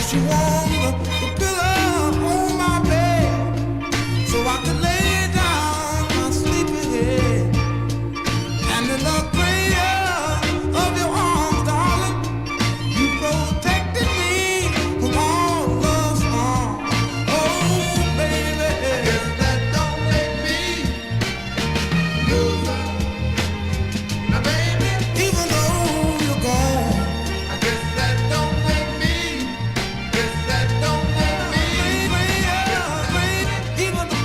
she warmed the pillow on my bed so I could lay down my sleepy head. And in the cradle of your arms, darling, you protected me from all love's harm. Oh, baby, I guess that don't make me loser. Now, baby, even though you're gone, I guess that don't make me. Guess that don't make me. Baby, even though.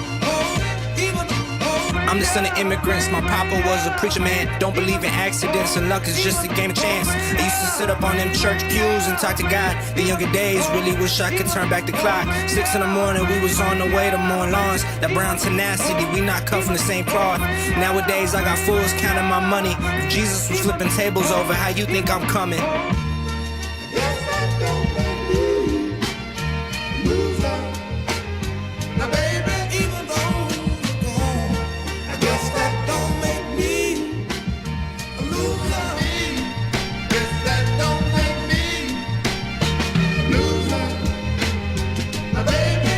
I'm the son of immigrants, my papa was a preacher man. Don't believe in accidents and luck is just a game of chance. I used to sit up on them church pews and talk to God. The younger days, really wish I could turn back the clock. 6 in the morning, we was on the way to mowing lawns. That brown tenacity, we not cut from the same cloth. Nowadays, I got fools counting my money. If Jesus was flipping tables over, how you think I'm coming? Yes, that don't make me loser. Now, baby, even though you're gone, I guess that don't make me a loser. Guess that don't make me a loser. Now, baby,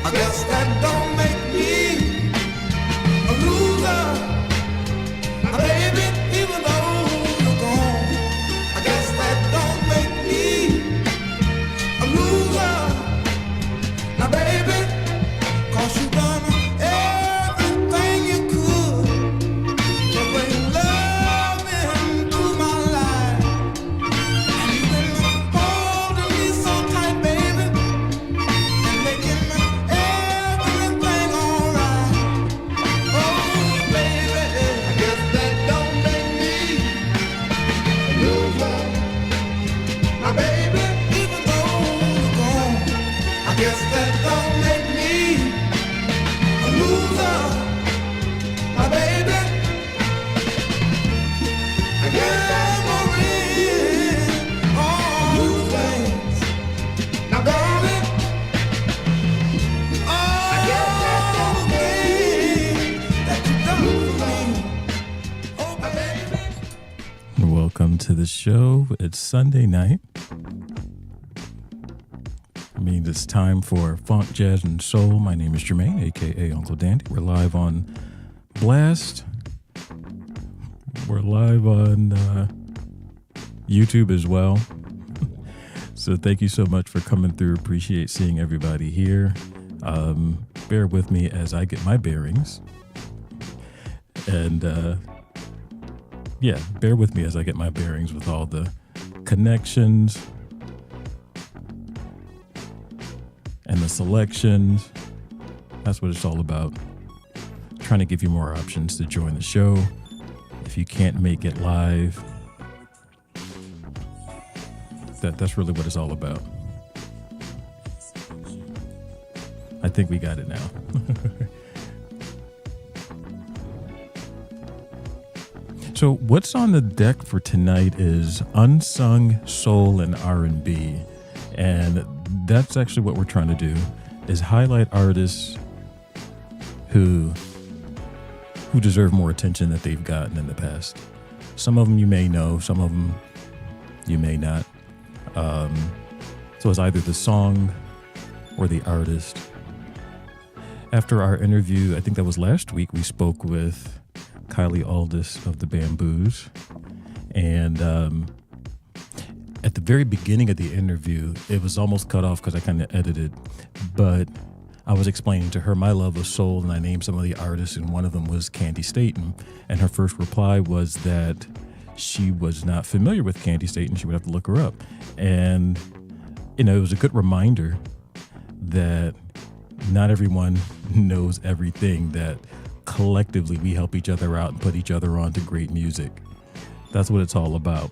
I guess that don't make me a loser. Now, baby, even though you're gone, I guess that don't make me a loser. Now, baby, 'cause you done everything you could to bring love into my life. And you've been holding me so tight, baby, and making everything alright. Oh, baby, I guess that don't make me a loser. Now, baby, even though you're gone, I guess that don't make me a loser. Now, baby, I guess memories all you things. Now, darling, all the things that you done for me. Oh, baby. Welcome to the show. It's Sunday night. I mean, it's time for Funk, Jazz, and Soul. My name is Jermaine, a.k.a. Uncle Dandy. We're live on Blast. We're live on YouTube as well. So thank you so much for coming through. Appreciate seeing everybody here. Bear with me as I get my bearings. And bear with me as I get my bearings with all the connections and the selections. That's what it's all about. Trying to give you more options to join the show. If you can't make it live, that's really what it's all about. I think we got it now. So what's on the deck for tonight is Unsung Soul and R&B. And that's actually what we're trying to do, is highlight artists who deserve more attention that they've gotten in the past. Some of them you may know, some of them you may not. So it's either the song or the artist. After our interview, I think that was last week, we spoke with Kylie Aldis of the Bamboos. And at the very beginning of the interview, it was almost cut off because I kind of edited, but I was explaining to her my love of soul, and I named some of the artists, and one of them was Candy Staten. And her first reply was that she was not familiar with Candy Staten. She would have to look her up. And, it was a good reminder that not everyone knows everything, that collectively we help each other out and put each other on to great music. That's what it's all about.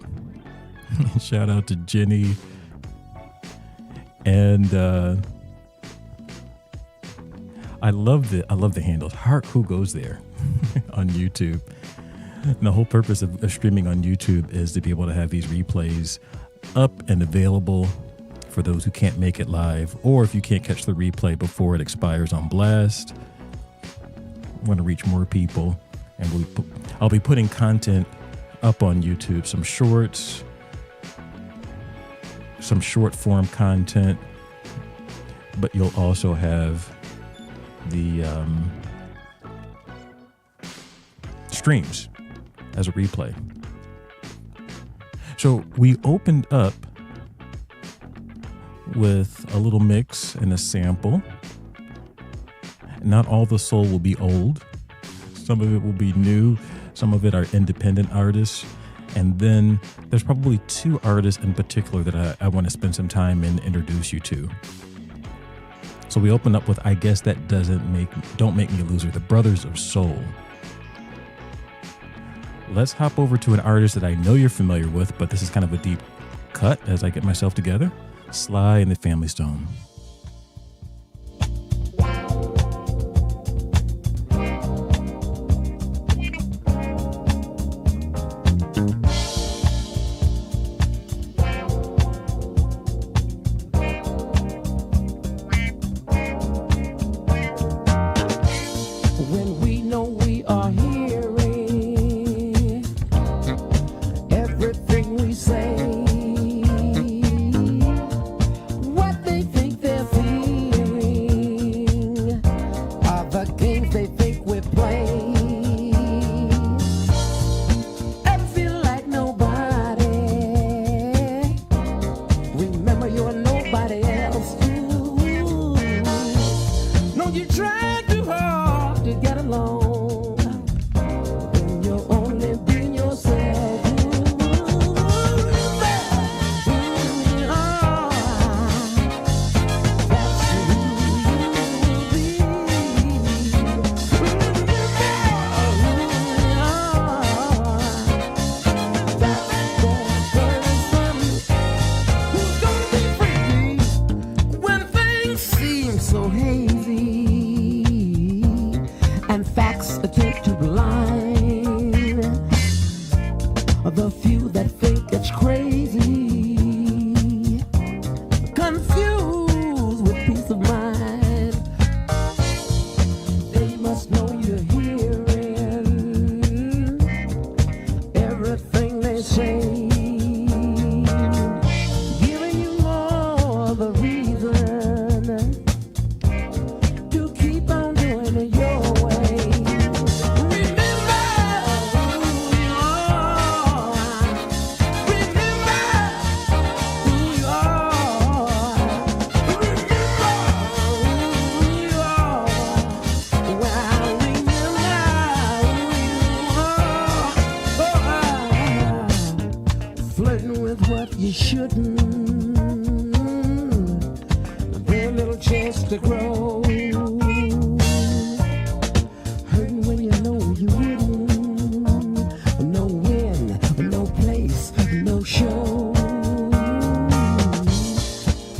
Shout out to Jenny. And I love the handles. Heart Who Goes There on YouTube. And the whole purpose of streaming on YouTube is to be able to have these replays up and available for those who can't make it live, or if you can't catch the replay before it expires on Blast. I want to reach more people, and I'll be putting content up on YouTube, some shorts, some short form content, but you'll also have the streams as a replay. So we opened up with a little mix and a sample. Not all the soul will be old. Some of it will be new. Some of it are independent artists. And then there's probably two artists in particular that I want to spend some time and introduce you to. So we open up with I Guess That Don't Make Me a Loser, the Brothers of Soul. Let's hop over to an artist that I know you're familiar with, but this is kind of a deep cut as I get myself together. Sly and the Family Stone. When we know we are hearing everything we say, what they think they're fearing are the games they think we're playing. Ever feel like nobody? Remember you're nobody else too. No, you tried too hard to get along when you're only being yourself. When things seem so hazy and facts attempt to blind the few that think it's crazy, confused with peace of mind. They must know you're hearing everything they say, giving you more the reason to keep on doing it your way. Remember who you are. Remember who you are. Remember who you are. Well, remember who you are. Flirting with what you shouldn't. Very little chance to grow. Hurting when you know you wouldn't. No win, no place, no show.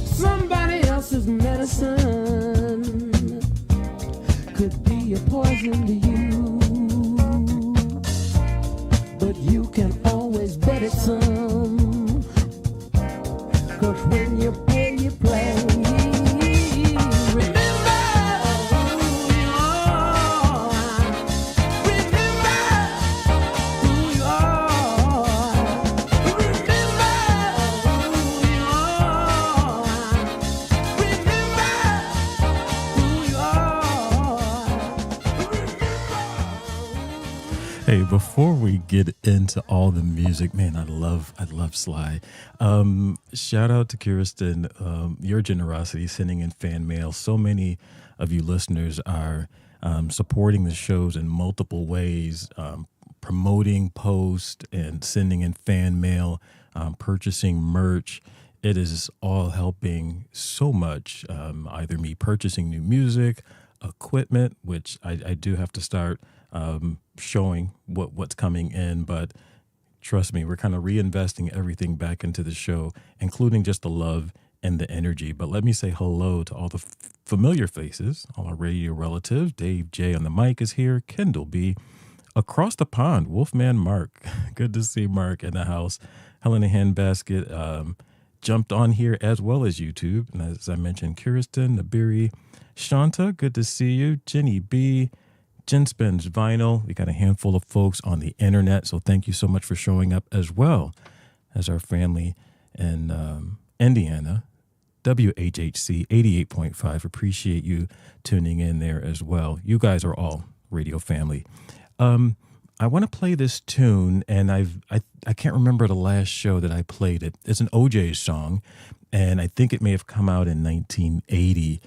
Somebody else's medicine could be a poison to you, but you can always bet it some. 'Cause when you play, you play. Remember who you are. Remember who you are. Remember who you are. Remember who you are. Hey, before we get into all the music, man, I love Sly. Shout out to Kirsten, your generosity sending in fan mail. So many of you listeners are supporting the shows in multiple ways, promoting posts and sending in fan mail, purchasing merch. It is all helping so much. Either me purchasing new music, equipment, which I do have to start showing what's coming in, but trust me, we're kind of reinvesting everything back into the show, including just the love and the energy. But let me say hello to all the familiar faces, all our radio relatives. Dave J on the mic is here. Kendall B. Across the pond, Wolfman Mark. Good to see Mark in the house. Helen Handbasket, jumped on here as well as YouTube. And as I mentioned, Kirsten, Nabiri, Shanta, good to see you. Jenny B, Jen Spins Vinyl. We got a handful of folks on the internet, so thank you so much for showing up, as well as our family in Indiana, WHHC 88.5. Appreciate you tuning in there as well. You guys are all radio family. I want to play this tune, and I can't remember the last show that I played it. It's an OJ song, and I think it may have come out in 1980.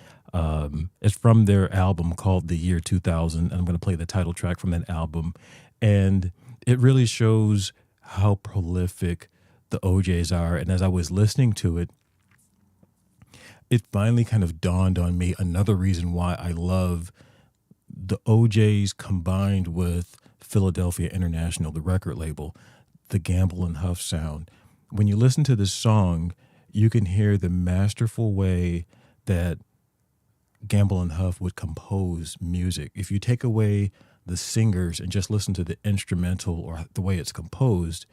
It's from their album called The Year 2000, and I'm going to play the title track from that album. And it really shows how prolific the OJs are. And as I was listening to it, it finally kind of dawned on me another reason why I love the OJs combined with Philadelphia International, the record label, the Gamble and Huff sound. When you listen to this song, you can hear the masterful way that Gamble and Huff would compose music. If you take away the singers and just listen to the instrumental or the way it's composed,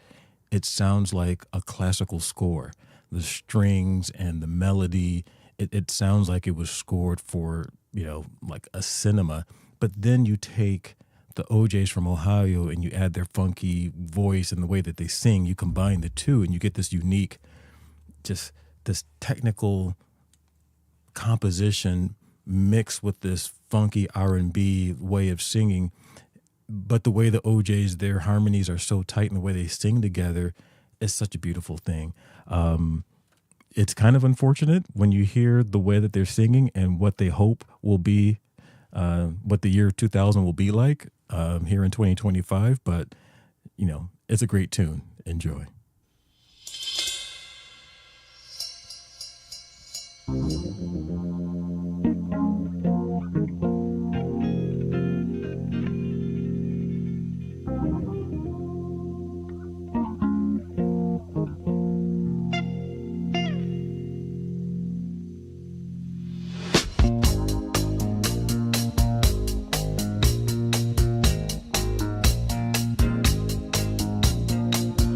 it sounds like a classical score. The strings and the melody, it sounds like it was scored for, like a cinema. But then you take the OJs from Ohio and you add their funky voice and the way that they sing, you combine the two and you get this unique, just this technical composition mixed with this funky R&B way of singing. But the way the OJs, their harmonies are so tight and the way they sing together is such a beautiful thing. It's kind of unfortunate when you hear the way that they're singing and what they hope will be, what the year 2000 will be like here in 2025. But, it's a great tune. Enjoy.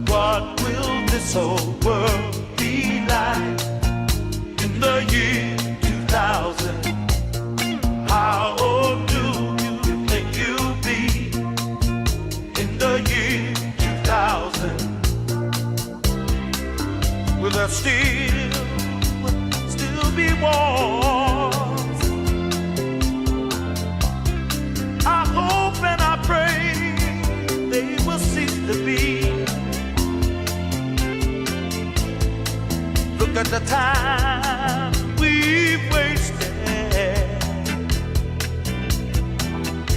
What will this whole world be like in the year 2000? How old do you think you'll be in the year 2000? Will there still be wars? I hope and I pray they will cease to be. Look at the time we've wasted.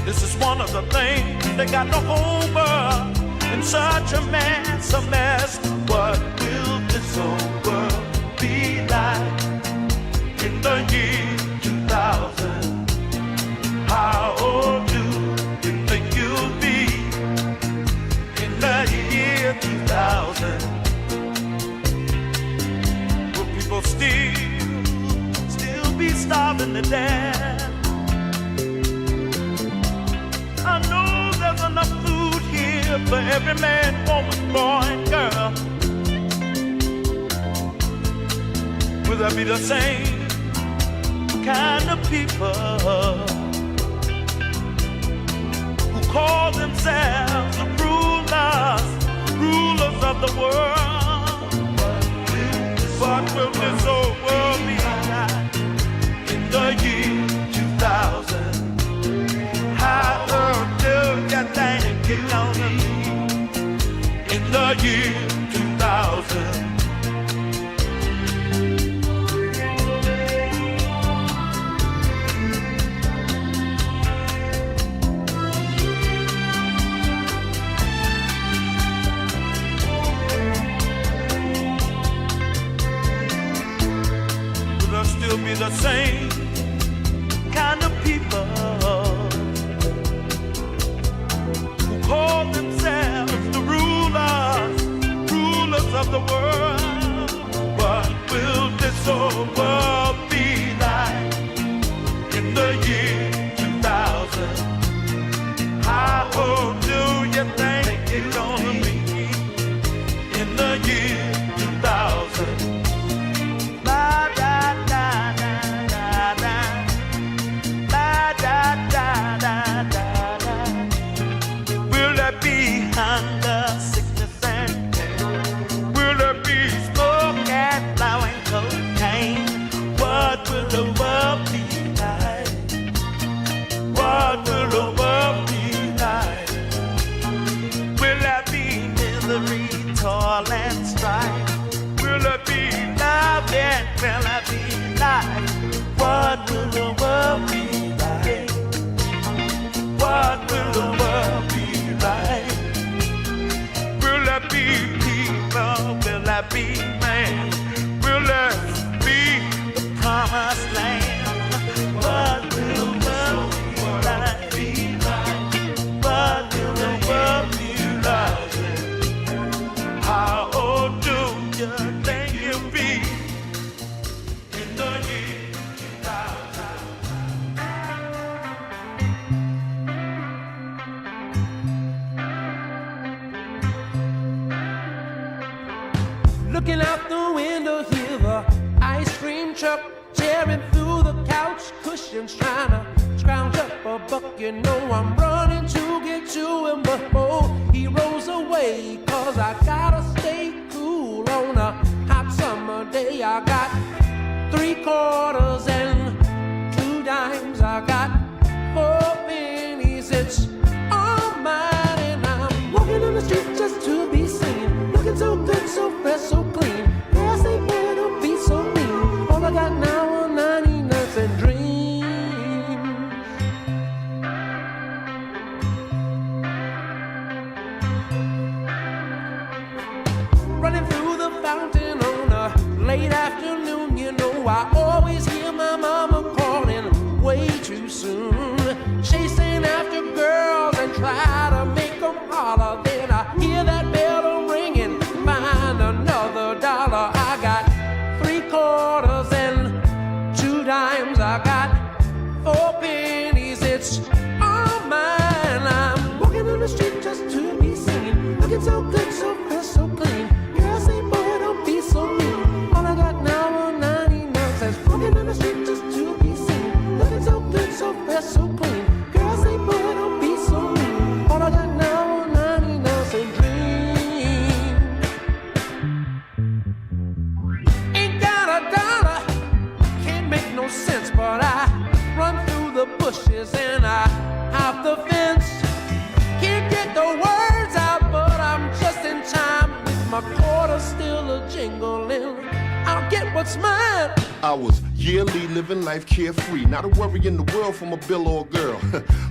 This is one of the things that got the whole world in such a mess, What will this whole world be like in the year 2000? How old do you think you'll be in the year 2000? Will still be starving to death? I know there's enough food here for every man, woman, boy, and girl. Will there be the same kind of people who call themselves the rulers of the world? What will this whole world be like in the year 2000? How do you think it's gonna be in the year 2000? Still be the same kind of people who call themselves the rulers Looking out the window, hear the ice cream truck tearing through the couch cushions, trying to scrounge up a buck. You know I'm running to get to him, but oh, he rolls away, 'cause I gotta stay cool on a hot summer day. I got 3 quarters and 2 dimes. I got 4 pennies. It's all mine, and I'm walking on the street just to be seen. Looking so good, so fresh, so clean. Yes, they better be so mean. All I got now are 99 cent dreams. Running through the fountain on a late afternoon, you know I always hear my mama calling way too soon. Chasing after girls and try to make them holler. Then I hear that bell ringing, find another dollar. I got 3 quarters and 2 dimes. I got 4 pennies. It's all mine. I'm walking on the street just to be seen. Looking so good, so fresh, so clean. Girls say, boy, don't be so mean. All I got now are 99 cents. Walking on the street just to be seen. Looking so good, so fresh, so clean. Girls say, boy, don't be so mean. All I got now are 99 cent dreams. Ain't got a dollar, can't make no sense, but I run through the bushes and I hop the fence. Can't get the words out, but I'm just in time with my quarter still a jingling. I'll get what's mine. I was yearly living life carefree, not a worry in the world from a bill or a girl.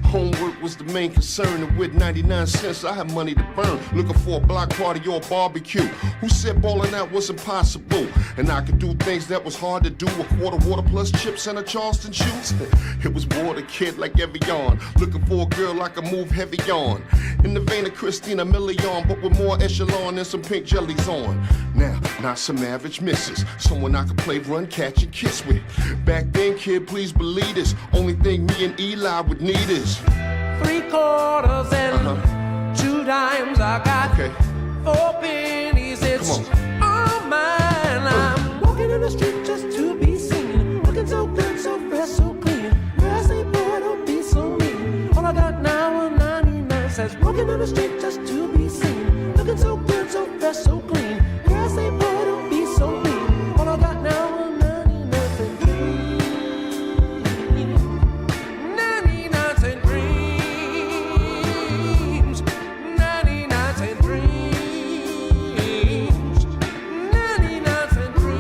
Homework was the main concern, and with 99 cents I had money to burn. Looking for a block party or a barbecue. Who said balling out was impossible? And I could do things that was hard to do. A quarter water plus chips and a Charleston shoes. It was water, kid, like Evian. Looking for a girl I could move heavy on. In the vein of Christina Milian, but with more echelon and some pink jellies on. Now, not some average misses. Someone I could play, run, catch, and kiss with. Back then, kid, please believe this. Only thing me and Eli would need is 3 quarters and 2 dimes. I got 4 pennies. It's all mine. I'm walking in the street just to be seen. Looking so good, so fresh, so clean. Girls say, boy, don't be so mean. All I got now are 99 cents. Walking on the street just to be seen. Looking so good, so fresh, so clean. Girls say, boy, don't be so mean. All I got now are 99 cent dreams. 99 cent dreams. 99 cent dreams. 99 cent dreams.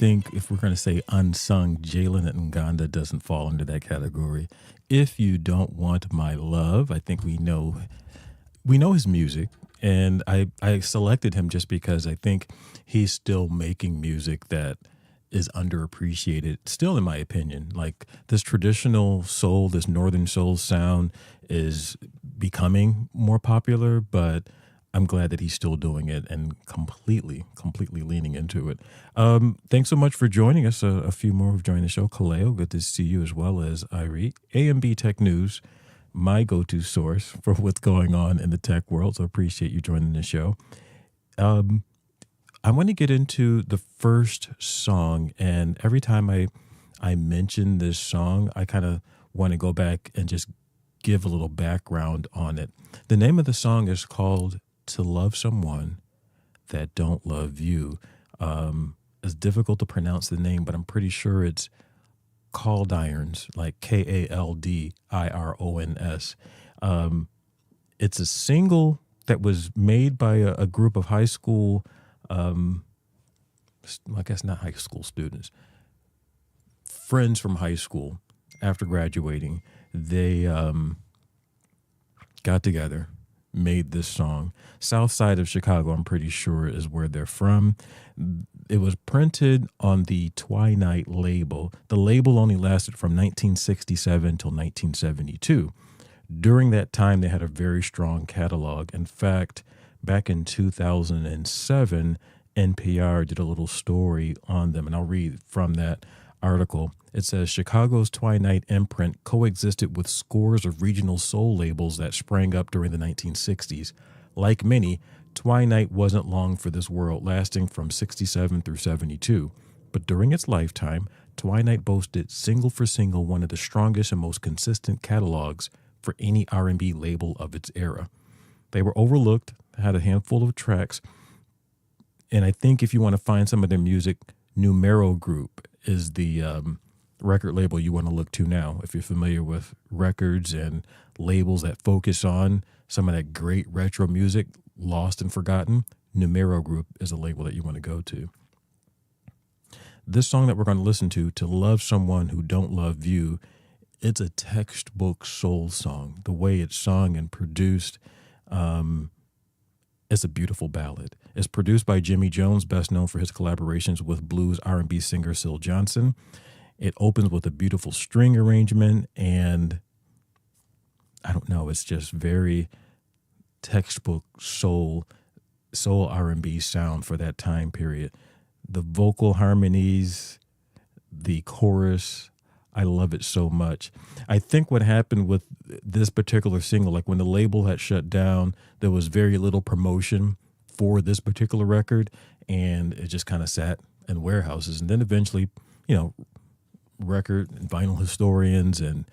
think if we're going to say unsung, Jalen Nganda doesn't fall into that category. If You Don't Want My Love, I think we know his music, and I selected him just because I think he's still making music that is underappreciated, still in my opinion. Like this traditional soul, this northern soul sound is becoming more popular, but I'm glad that he's still doing it and completely leaning into it. Thanks so much for joining us. A few more have joined the show. Kaleo, good to see you, as well as Irie. AMB Tech News, my go-to source for what's going on in the tech world. So appreciate you joining the show. I want to get into the first song, and every time I mention this song, I kind of want to go back and just give a little background on it. The name of the song is called To Love Someone That Don't Love You. It's difficult to pronounce the name, but I'm pretty sure it's Kaldirons, like Kaldyrons. It's a single that was made by a group of high school, I guess not high school students, friends from high school. After graduating, they got together, made this song. South side of Chicago, I'm pretty sure, is where they're from. It was printed on the Twilight label. The label only lasted from 1967 till 1972. During that time, they had a very strong catalog. In fact, back in 2007, NPR did a little story on them, and I'll read from that article. It says, Chicago's Twilight imprint coexisted with scores of regional soul labels that sprang up during the 1960s. Like many, Twilight wasn't long for this world, lasting from 67 through 72. But during its lifetime, Twilight boasted single for single one of the strongest and most consistent catalogs for any R&B label of its era. They were overlooked, had a handful of tracks, and I think if you want to find some of their music, Numero Group is the record label you want to look to now. If you're familiar with records and labels that focus on some of that great retro music, lost and forgotten, Numero Group is a label that you want to go to. This song that we're going to listen to Love Someone Who Don't Love You, it's a textbook soul song. The way it's sung and produced, it's a beautiful ballad. It's produced by Jimmy Jones, best known for his collaborations with blues R&B singer Syl Johnson. It opens with a beautiful string arrangement, and I don't know, it's just very textbook soul R&B sound for that time period. The vocal harmonies, the chorus, I love it so much. I think what happened with this particular single, like when the label had shut down, there was very little promotion for this particular record, and it just kind of sat in warehouses. And then eventually, record and vinyl historians and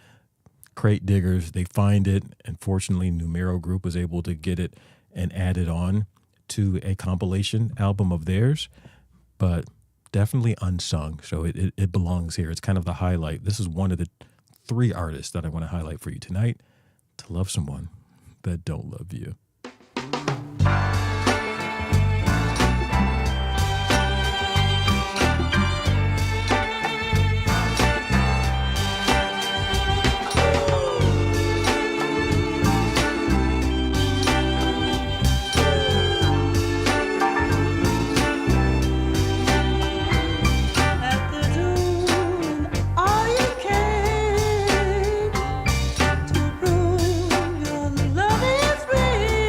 crate diggers, they find it, and fortunately Numero Group was able to get it and add it on to a compilation album of theirs, but definitely unsung, so it belongs here. It's kind of the highlight. This is one of the 3 artists that I want to highlight for you tonight. To Love Someone That Don't Love You. Your love is real.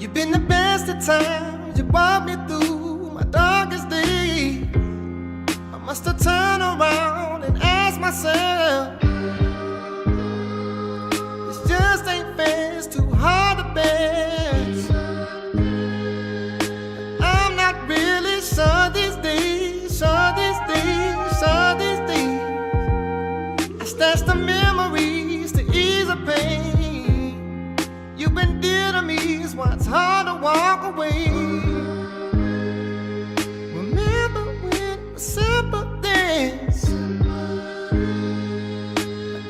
You've been the best of times, you brought me through my darkest days. I must have turned around and asked myself, this just ain't fair, it's too hard to bear. I'm not really sure these days, sure these days, sure these days. I stash the memories to ease the pain. You've been dear to me, it's why it's hard to walk away. Remember when it was simple things.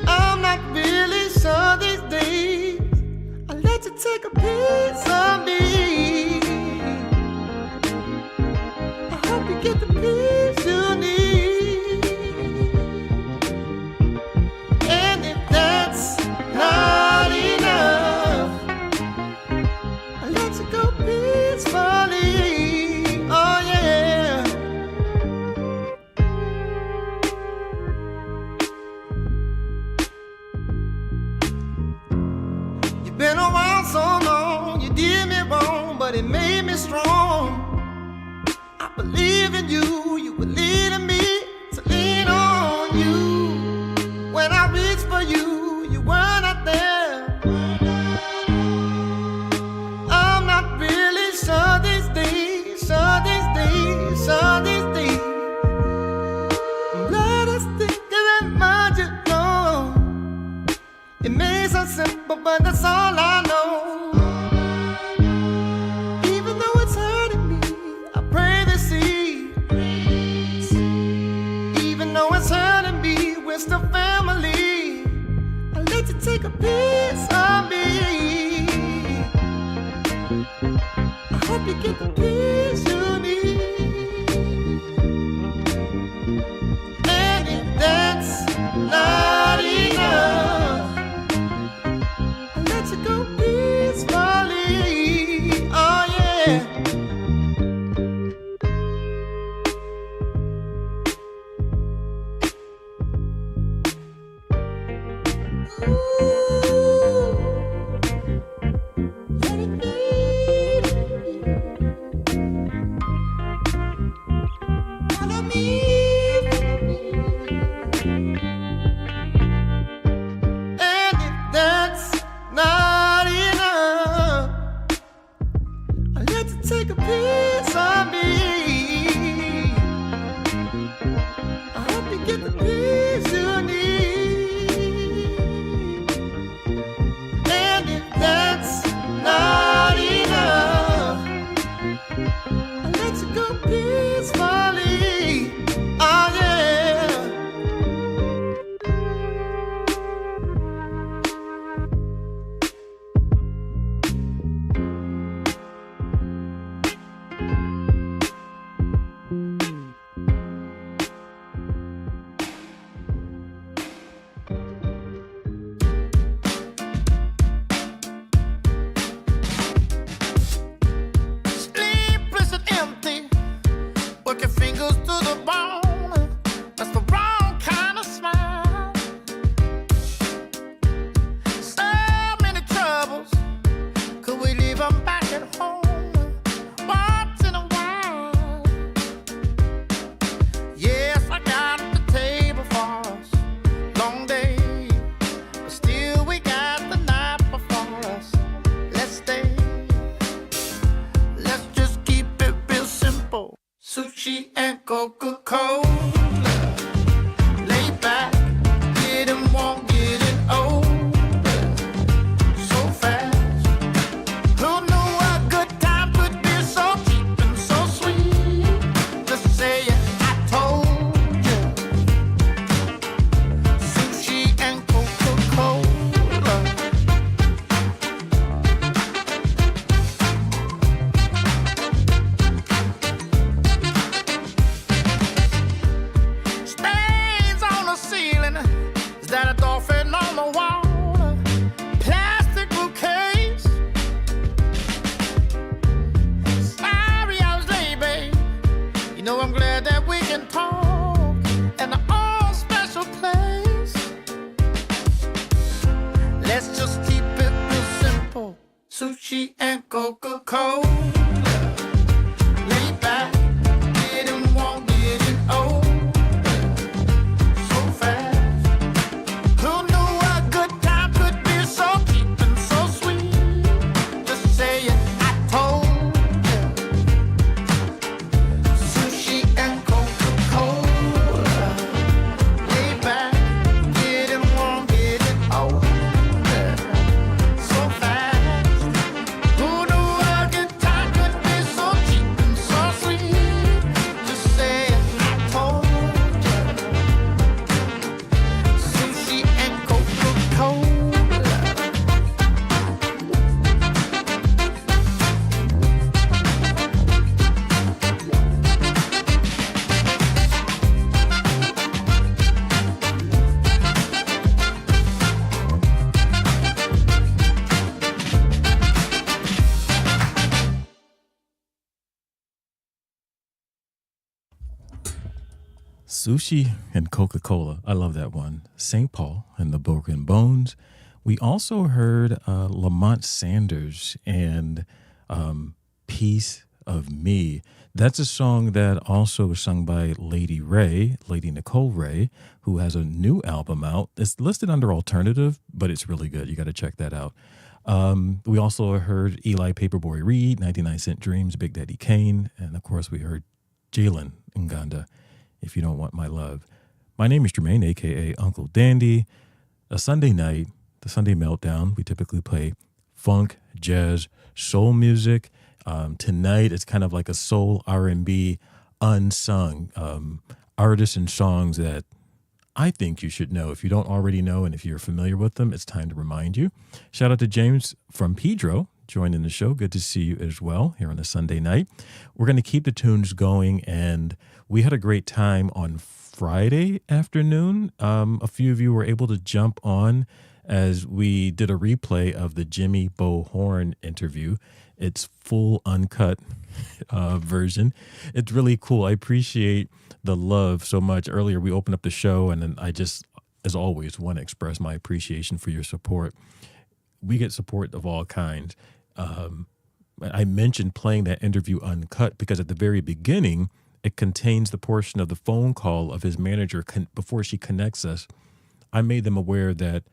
I'm not really sure these days. I let you take a piece of me. I hope you get the peace you need. And if that's not enough, I let you go peacefully. Oh yeah. You've been around so long, you did me wrong, but it made me strong. I believe in you, you were leading me to lean on you. When I reached for you, you were not there. I'm not really sure these days, sure these days, sure these days. I'm glad I stick to that mind, you know. It may sound simple, but that's all I know. Even though it's hurting me, I pray they see. Even though it's hurting me, we're still family. I let you take a piece of me. I hope you get the peace you need. And if that's not enough, I let you go peacefully. Oh yeah. Follow me. And if that's not enough, I let you take a piece of me. I hope you get the peace you need. And if that's not enough, I let you go peacefully. Oh yeah. Sleepless and empty, work your fingers to the bone. That's the wrong kind of smile. So many troubles, could we leave them back at home once in a while? Yes, I got the table for us, long day, but still we got the night before us. Let's stay. Let's just keep it real simple. Sushi and Coca-Cola. Lay back, getting warm, getting old. So fast. Who knew a good time could be so cheap and so sweet? Just say it, I told you. Sushi and Coca-Cola. Sushi and Coca-Cola. Lay back, getting warm, getting old. So fast. Who knew a good time could be so cheap and so sweet? Just say it, I told you. Sushi and Coca-Cola. Lay back, getting warm, getting old. So fast. Who knew a good time could be so cheap and so sweet? Just say it, I told you. Sushi and Coca-Cola. Sushi and Coca-Cola. I love that one. St. Paul and the Broken Bones. We also heard Lamont Sanders and Piece of Me. That's a song that also was sung by Lady Nicole Ray, who has a new album out. It's listed under alternative, but it's really good. You got to check that out. We also heard Eli Paperboy Reed, 99 Cent Dreams, Big Daddy Kane, and of course we heard Jalen Nganda, If You Don't Want My Love. My name is Jermaine, a.k.a. Uncle Dandy. A Sunday night, the Sunday Meltdown, we typically play funk, jazz, soul music. Tonight, it's kind of like a soul R&B unsung artists and songs that I think you should know. If you don't already know and if you're familiar with them, it's time to remind you. Shout out to James from Pedro joining the show. Good to see you as well here on a Sunday night. We're going to keep the tunes going, and we had a great time on Friday afternoon. A few of you were able to jump on as we did a replay of the Jimmy Bo Horn interview. It's full uncut version. It's really cool. I appreciate the love so much. Earlier we opened up the show, and then I just, as always, want to express my appreciation for your support. We get support of all kinds. I mentioned playing that interview uncut because at the very beginning, it contains the portion of the phone call of his manager before she connects us. I made them aware that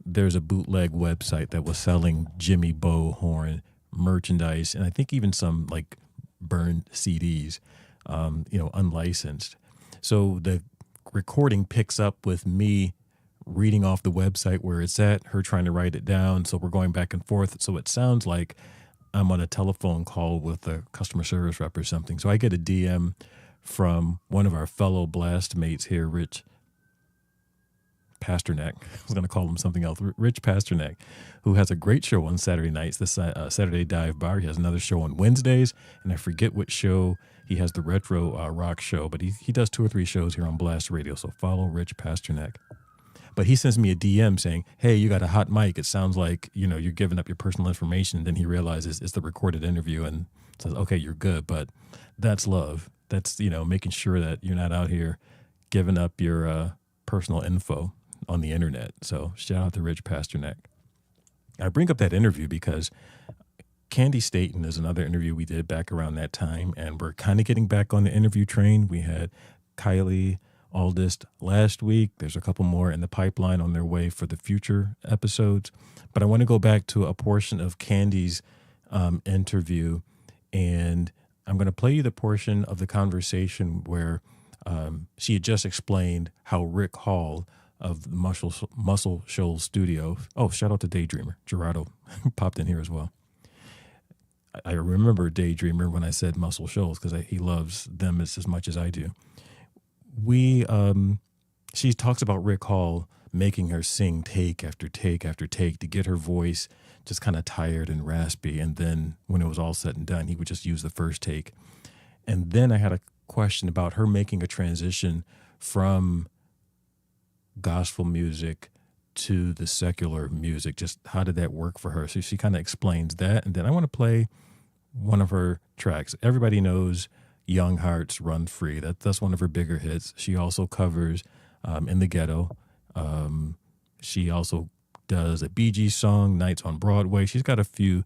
there's a bootleg website that was selling Jimmy Bo Horn merchandise, and I think even some like burned CDs, unlicensed. So the recording picks up with me reading off the website where it's at, her trying to write it down. So we're going back and forth. So it sounds like I'm on a telephone call with a customer service rep or something. So I get a DM from one of our fellow blast mates here, Rich Pasternak. I was going to call him something else. Rich Pasternak, who has a great show on Saturday nights, the Saturday Dive Bar. He has another show on Wednesdays, and I forget which show. He has the retro rock show, but he does 2 or 3 shows here on Blast Radio. So follow Rich Pasternak. But he sends me a DM saying, hey, you got a hot mic. It sounds like, you're giving up your personal information. And then he realizes it's the recorded interview and says, okay, you're good. But that's love. That's, making sure that you're not out here giving up your personal info on the internet. So shout out to Rich Pasternak. I bring up that interview because Candy Staten is another interview we did back around that time. And we're kind of getting back on the interview train. We had Kylie Aldist last week. There's a couple more in the pipeline on their way for the future episodes. But I want to go back to a portion of Candy's interview, and I'm going to play you the portion of the conversation where she had just explained how Rick Hall of the Muscle Shoals Studio. Oh, shout out to Daydreamer. Gerardo popped in here as well. I remember Daydreamer when I said Muscle Shoals because he loves them as much as I do. She talks about Rick Hall making her sing take after take after take to get her voice just kind of tired and raspy. And then when it was all said and done, he would just use the first take. And then I had a question about her making a transition from gospel music to the secular music. Just how did that work for her? So she kind of explains that. And then I want to play one of her tracks. Everybody knows Young Hearts Run Free. That's one of her bigger hits. She also covers In the Ghetto. She also does a Bee Gees song, Nights on Broadway. She's got a few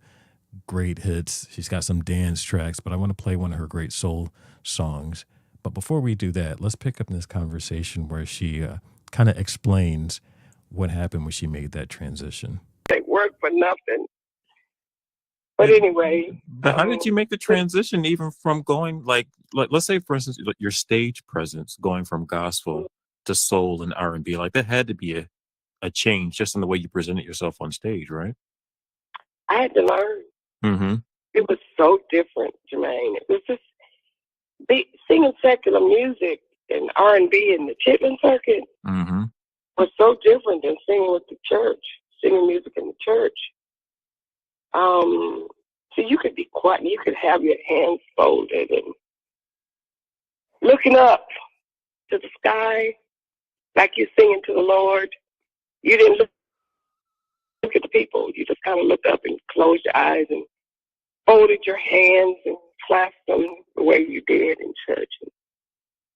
great hits. She's got some dance tracks, but I want to play one of her great soul songs. But before we do that, let's pick up this conversation where she kind of explains what happened when she made that transition. They work for nothing. But anyway. But how did you make the transition even from going like let's say for instance like your stage presence going from gospel to soul and R&B, like that had to be a change just in the way you presented yourself on stage, right? I had to learn. Mm-hmm. It was so different, Jermaine. It was just singing secular music and R&B in the Chitlin circuit Mm-hmm. was so different than singing with the church, singing music in the church. So you could be quiet, you could have your hands folded and looking up to the sky like you're singing to the Lord. You didn't look at the people. You just kind of looked up and closed your eyes and folded your hands and clasped them the way you did in church.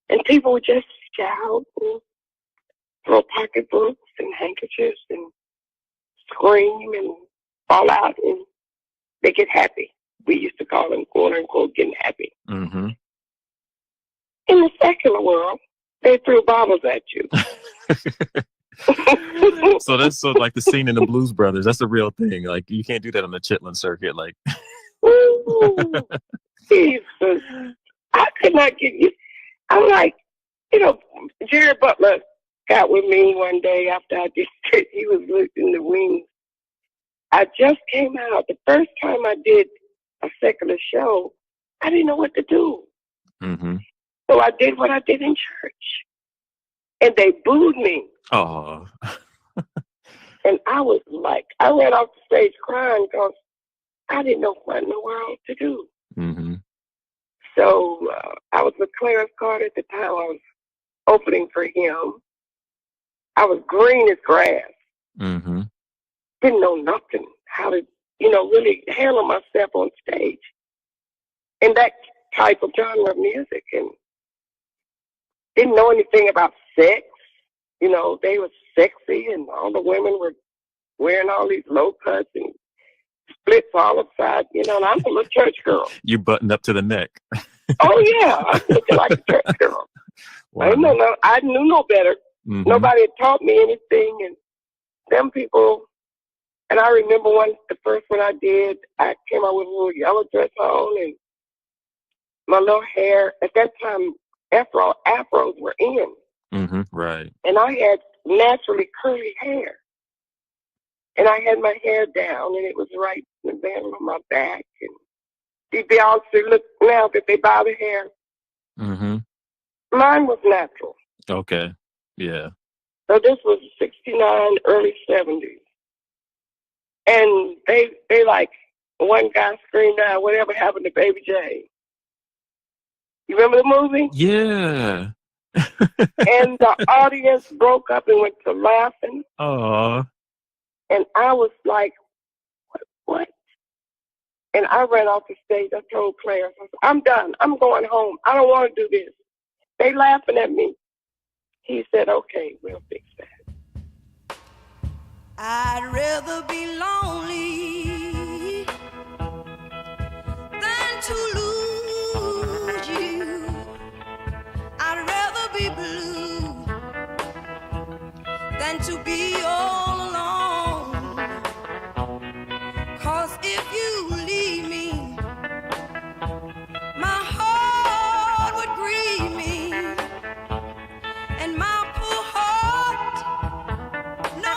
And people would just shout and throw pocketbooks and handkerchiefs and scream and fall out and they get happy. We used to call them, quote unquote, getting happy. Mm-hmm. In the secular world, they threw bottles at you. So that's so like the scene in the Blues Brothers. That's the real thing. Like you can't do that on the Chitlin circuit. Like, Ooh, Jesus, I could not get you. I'm like, Jerry Butler got with me one day after I did. He was in the wings. I just came out. The first time I did a secular show, I didn't know what to do. mm-hmm. So I did what I did in church. And they booed me. Oh, And I was like, I ran off the stage crying because I didn't know what in the world to do. mm-hmm. So I was with Clarence Carter at the time. I was opening for him. I was green as grass. Mm-hmm. Didn't know nothing, how to, really handle myself on stage in that type of genre of music. And didn't know anything about sex. They were sexy and all the women were wearing all these low cuts and splits all upside, and I'm a little church girl. You buttoned up to the neck. Oh, yeah, I'm looking like a church girl. Wow. I knew no better. Mm-hmm. Nobody had taught me anything. And them people, and I remember the first one I did, I came out with a little yellow dress on and my little hair. At that time, afros were in. Mm-hmm. Right. And I had naturally curly hair. And I had my hair down, and it was right in the middle of my back. And they all say, look now that they bow the hair. Mm-hmm. Mine was natural. Okay. Yeah. So this was 69, early 70s. And they like, one guy screamed out, whatever happened to Baby J? You remember the movie? Yeah. And the audience broke up and went to laughing. Oh. And I was like, what? And I ran off the stage. I told Claire, I'm done. I'm going home. I don't want to do this. They laughing at me. He said, okay, we'll fix that. I'd rather be lonely than to lose you. I'd rather be blue than to be all alone. 'Cause if you leave me, my heart would grieve me. And my poor heart, no,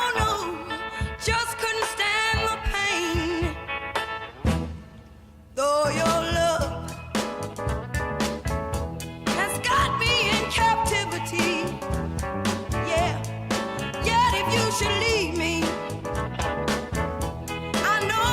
just couldn't stand the pain. Though your love has got me in captivity, yeah. Yet if you should leave me, I know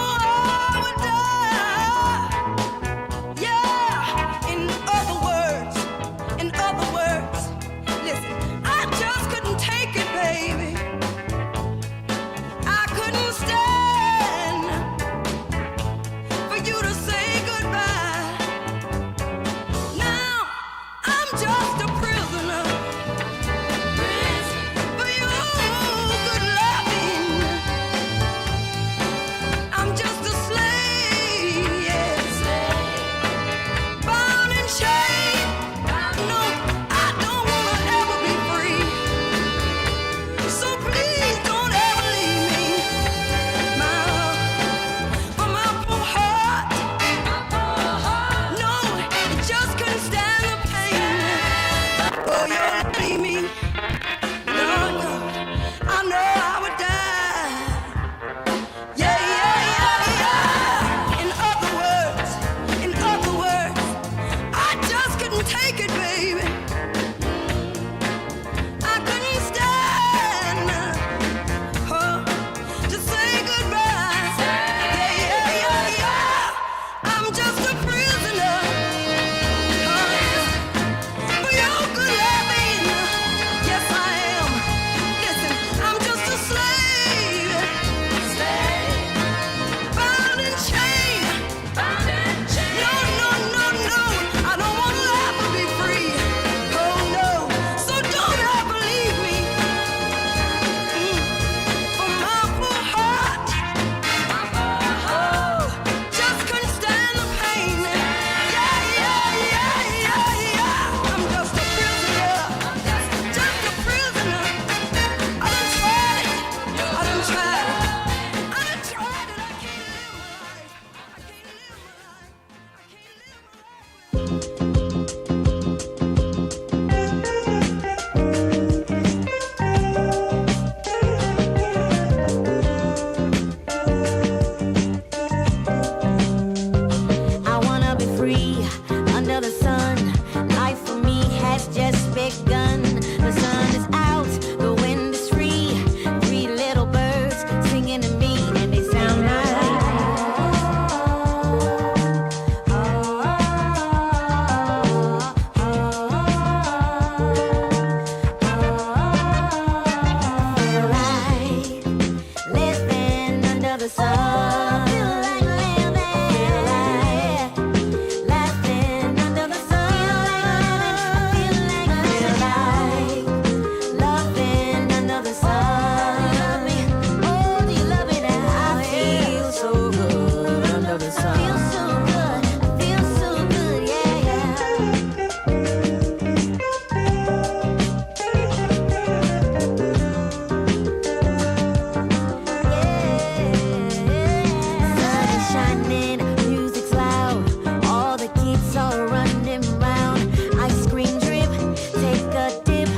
evening, music's loud, all the kids are running round. Ice cream drip, take a dip,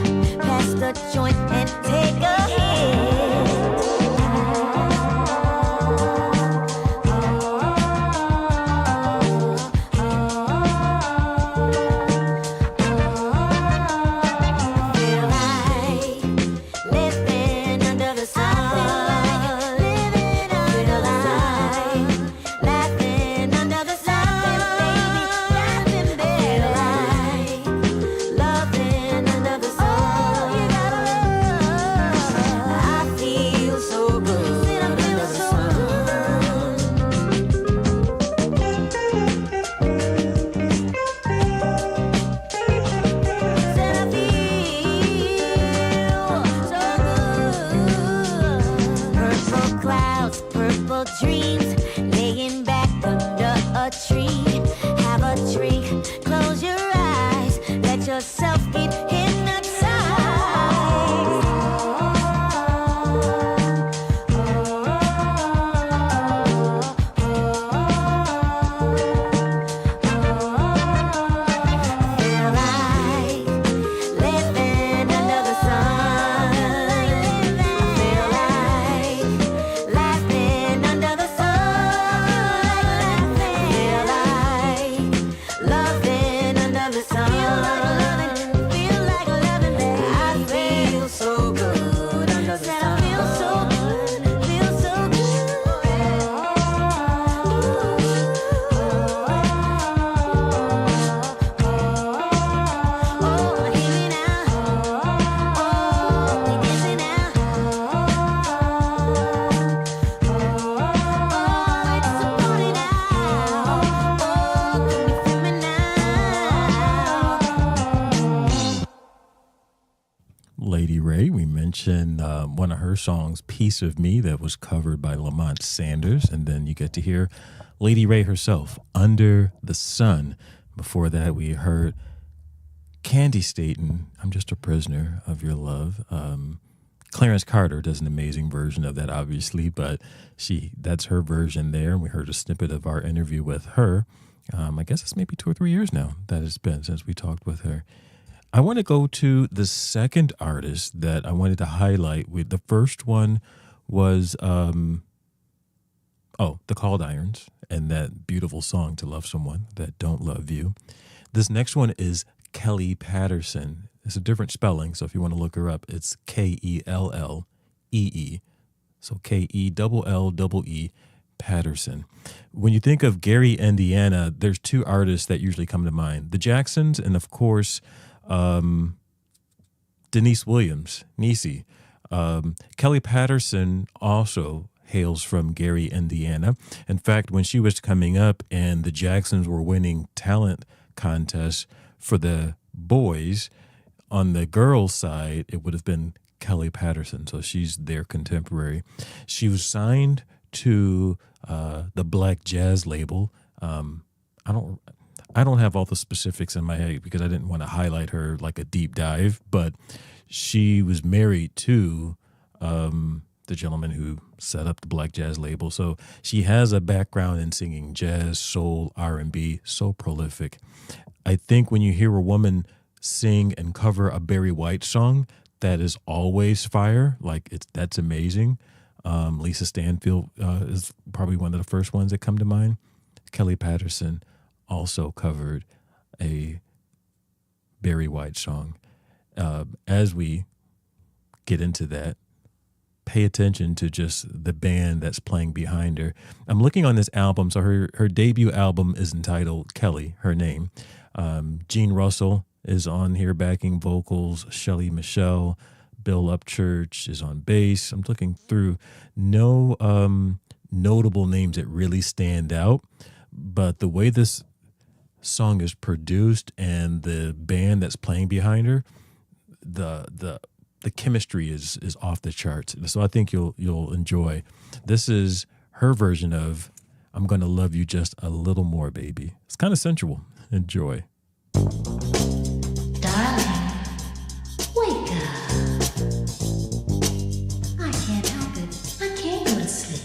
pass the joint and take a hit. Feel like living under the sun. Feel like laughing under the sun. Feel like loving under the sun. I feel so good under the sun. Said I feel so good. Purple clouds, purple dreams, laying back under a tree. Have a drink, close your eyes, let yourself get Feel like living under the sun. Feel like laughing under the sun. Feel like loving under the sun. Feel like loving, baby. I feel so good under the sun. I feel so good, feel so Oh, hear me now. Oh, we dancing now. Oh, it's a party now. Oh, can you feel me now? Lady Ray, we mentioned one of her songs, Piece of Me, that was covered by Lamont Sanders. And then you get to hear Lady Ray herself, Under the Sun. Before that, we heard Candy Staten, I'm Just a Prisoner of Your Love. Clarence Carter does an amazing version of that, obviously, but that's her version there. And we heard a snippet of our interview with her. I guess it's maybe 2 or 3 years now that it's been since we talked with her. I want to go to the second artist that I wanted to highlight. The first one was, the Kaldirons, and that beautiful song, To Love Someone That Don't Love You. This next one is Kellee Patterson. It's a different spelling, so if you want to look her up, it's Kellee. So Kellee Patterson. When you think of Gary, Indiana, there's 2 artists that usually come to mind. The Jacksons and, of course, Denise Williams, Niecy. Kellee Patterson also hails from Gary, Indiana. In fact, when she was coming up and the Jacksons were winning talent contests for the boys, on the girls' side, it would have been Kellee Patterson. So she's their contemporary. She was signed to the Black Jazz label. I don't have all the specifics in my head because I didn't want to highlight her like a deep dive, but she was married to the gentleman who set up the Black Jazz label. So she has a background in singing jazz, soul, R&B, so prolific. I think when you hear a woman sing and cover a Barry White song, that is always fire. That's amazing. Lisa Stanfield is probably one of the first ones that come to mind. Kellee Patterson also covered a Barry White song. As we get into that, pay attention to just the band that's playing behind her. I'm looking on this album. So her debut album is entitled Kellee, her name. Gene Russell is on here backing vocals. Shelly Michelle, Bill Upchurch is on bass. I'm looking through. No notable names that really stand out, but the way this song is produced and the band that's playing behind her, the chemistry is off the charts. So I think you'll enjoy. This is her version of I'm Gonna Love You Just a Little More, Baby. It's kind of sensual. Enjoy. Darling, wake up. I can't help it. I can't go to sleep.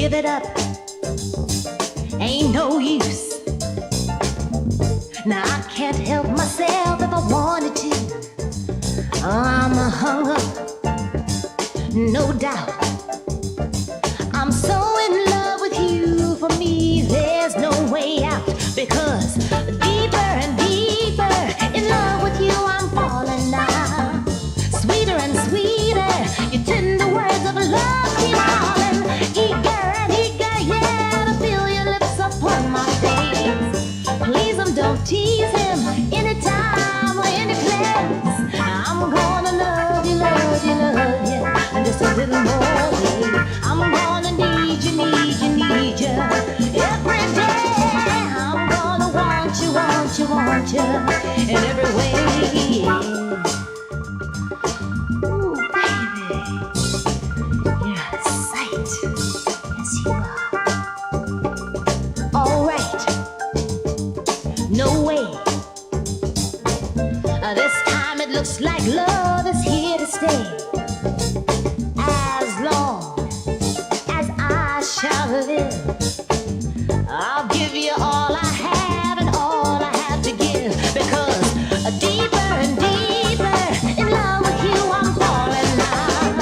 give it up ain't no use. Now I can't help myself if I wanted to. I'm hung up, no doubt. I'm so in love with you, for me there's no way out. Because deeper and deeper in love with you I'm falling now. Sweeter and sweeter, your tender words of love keep calling. Eager and eager, yeah, to feel your lips upon my face. Please don't tease him anytime or any place. I'm gonna love you, love you, love you, and just a little more, baby. I'm gonna need you, need you, need you every day. I'm gonna want you, want you, want you in every way. Ooh, baby, you're a sight. Yes, you are. All right. No way. This time it looks like love is here to stay. As long as I shall live, I'll give you all I have and all I have to give. Because deeper and deeper in love with you I'm falling now.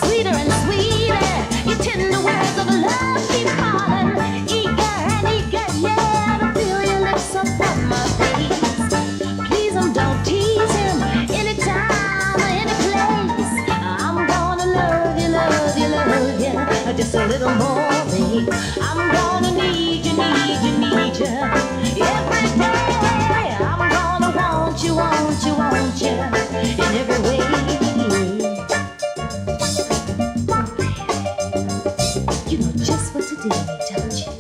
Sweeter and sweeter, your tender words of love keep calling. Eager and eager, yeah, to feel your lips upon my face. Please don't tease him anytime or any place. I'm gonna love you, love you, love you just a little more, babe. I'm gonna need you, need you, need you every day. I'm gonna want you, want you, want you in every way. Oh, baby, you know just what to do to me, don't you?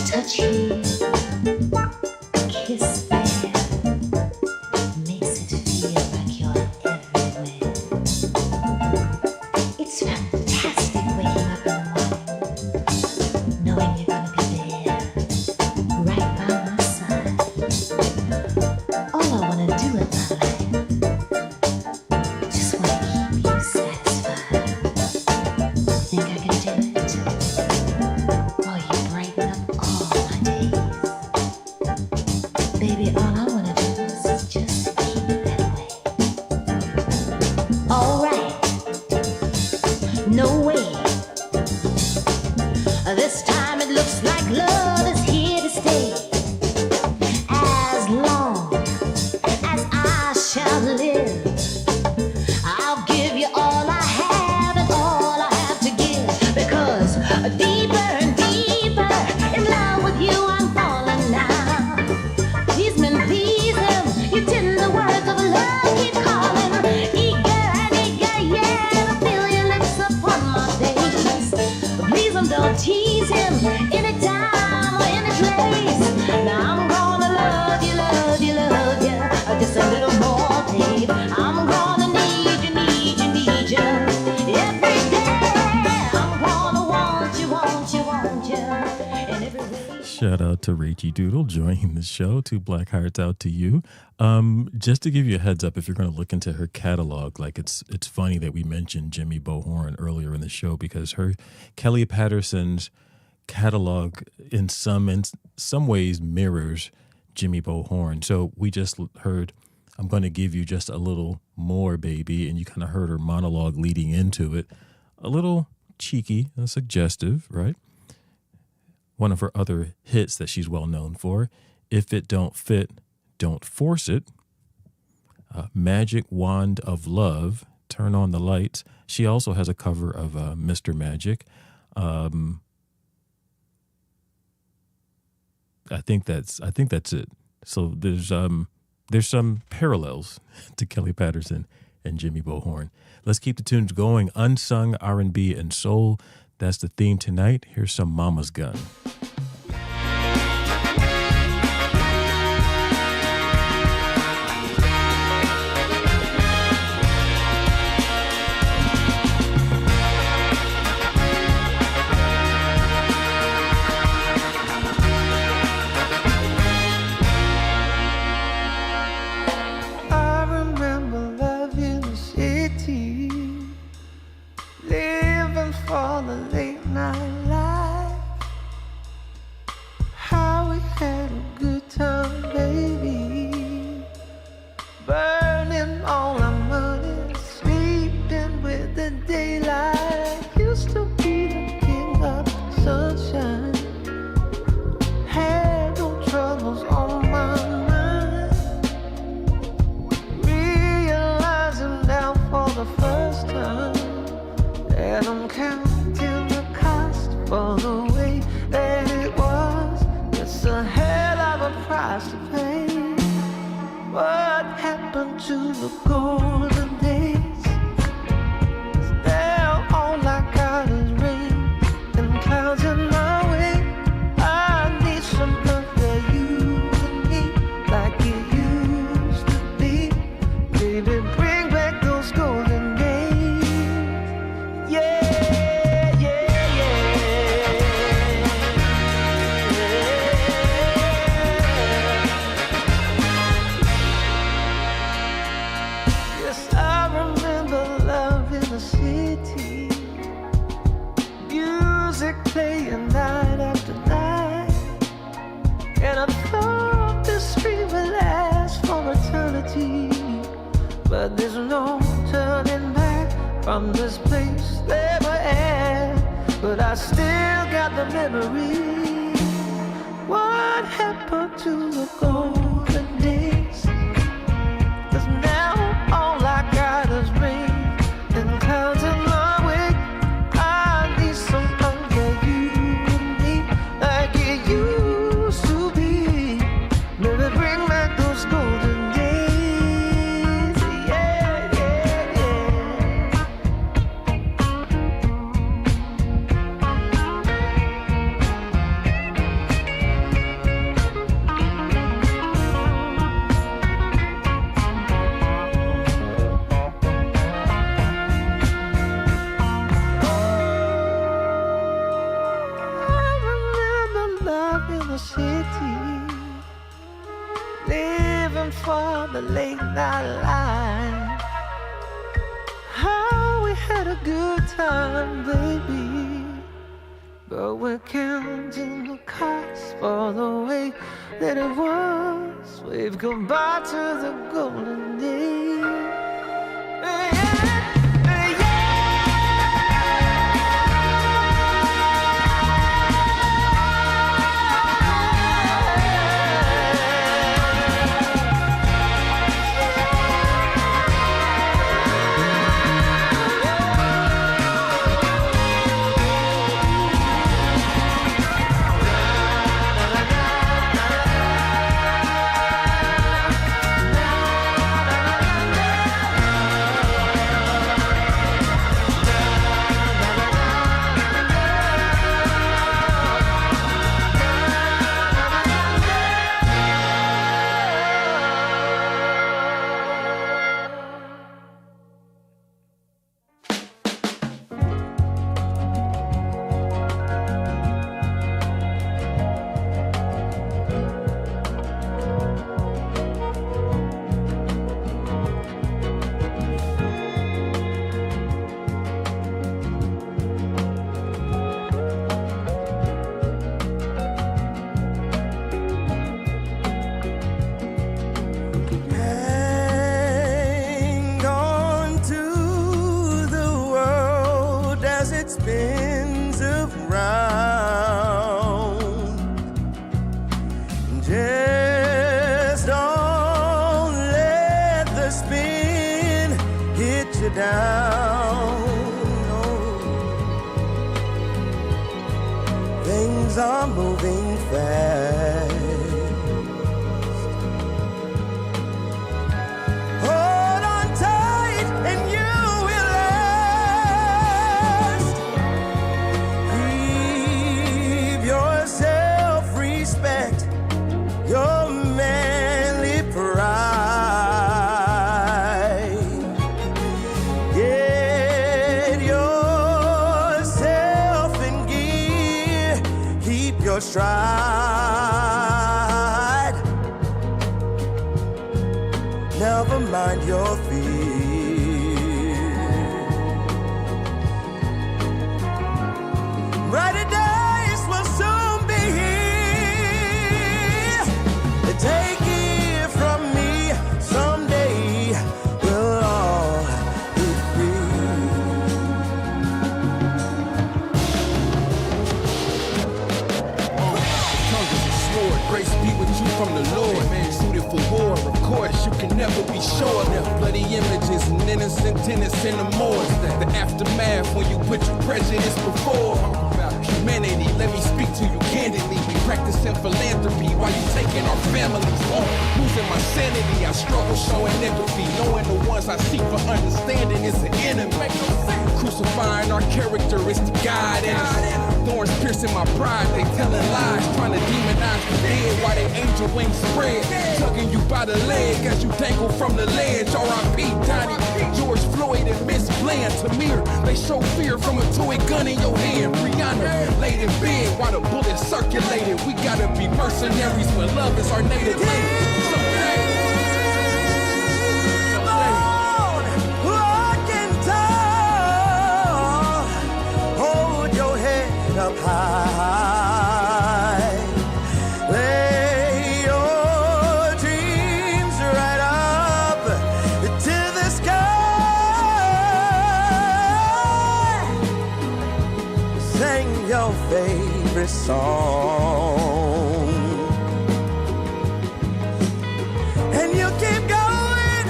Touch here, kiss there, makes it feel like you're everywhere. It's fantastic waking up in the morning, knowing you're gonna be there, right by my side. All I wanna do in my life, just wanna keep you satisfied. Think I can do it? Oh, you brighten up all my days. Baby, all I wanna do is just keep it that way. Alright, no way. This time it looks like love is here to stay. As long as I shall live, I'll give you all I have and all I have to give. Because deeper and deeper in love with you I'm falling now. Please him, your tender words of love keep calling. Eager and eager, yeah, to feel your lips upon my face. Please don't tease him anytime or any place. Now I'm gonna love you, love you, love you just a little more, babe. I'm gonna need you, need you, need you every day. I'm gonna want you, want you, want you in every way. Shout out to Rachy Doodle joining the show. Two black hearts out to you. Just to give you a heads up, if you're going to look into her catalog, like it's funny that we mentioned Jimmy Bohorn earlier in the show because her Kellee Patterson's catalog in some ways mirrors Jimmy Bohorn. So we just heard I'm going to give you just a little more, baby, and you kind of heard her monologue leading into it. A little cheeky and suggestive, right? One of her other hits that she's well known for, If It Don't Fit, Don't Force It, Magic Wand of Love, Turn on the Lights. She also has a cover of Mr. Magic. I think that's it. So there's some parallels to Kellee Patterson and Jimmy Bohorn. Let's keep the tunes going. Unsung R&B and soul. That's the theme tonight. Here's some Mama's Gun. Yes, I remember love in the city. Music playing night after night. And I thought this street would last for eternity. But there's no turning back from this place they were at. But I still got the memory. What happened to the golden days? 'Cause now all I got is rain and clouds in my way. I need someone like you and me, like it used to be. Maybe bring back those golden days. Yeah, yeah, yeah. I remember love in the city, living for the late night life. How we had a good time, baby. But we're counting the cost for the way that it was. Wave goodbye to the golden days. Hang on to the world as it spins around. Just don't let the spin hit you down. No. Things are moving fast. Hold on tight and you will last. Give yourself respect, your manly pride. Get yourself in gear, keep your stride. Never mind your fear. Brighter days will soon be here. Take it from me, someday we'll all be free. Tongue is a sword, grace be with you from the Lord. Suited for war, of course, you can never be sure. Bloody images and innocent tenants in the morgue. The aftermath when you put your prejudice before humanity. Let me speak to you candidly. We practicing philanthropy while you taking our families on. Losing my sanity, I struggle showing empathy. Knowing the ones I seek for understanding is an enemy. Crucifying our character is the God in us. Thorns piercing my pride, they telling lies, trying to demonize the dead while they angel wings spread. Tugging you by the leg as you dangle from the ledge. R.I.P. Donnie, George Floyd and Miss Bland, Tamir. They show fear from a toy gun in your hand. Brianna laid in bed while the bullets circulated. We gotta be mercenaries when love is our native language. Someday. favorite song. And you keep going,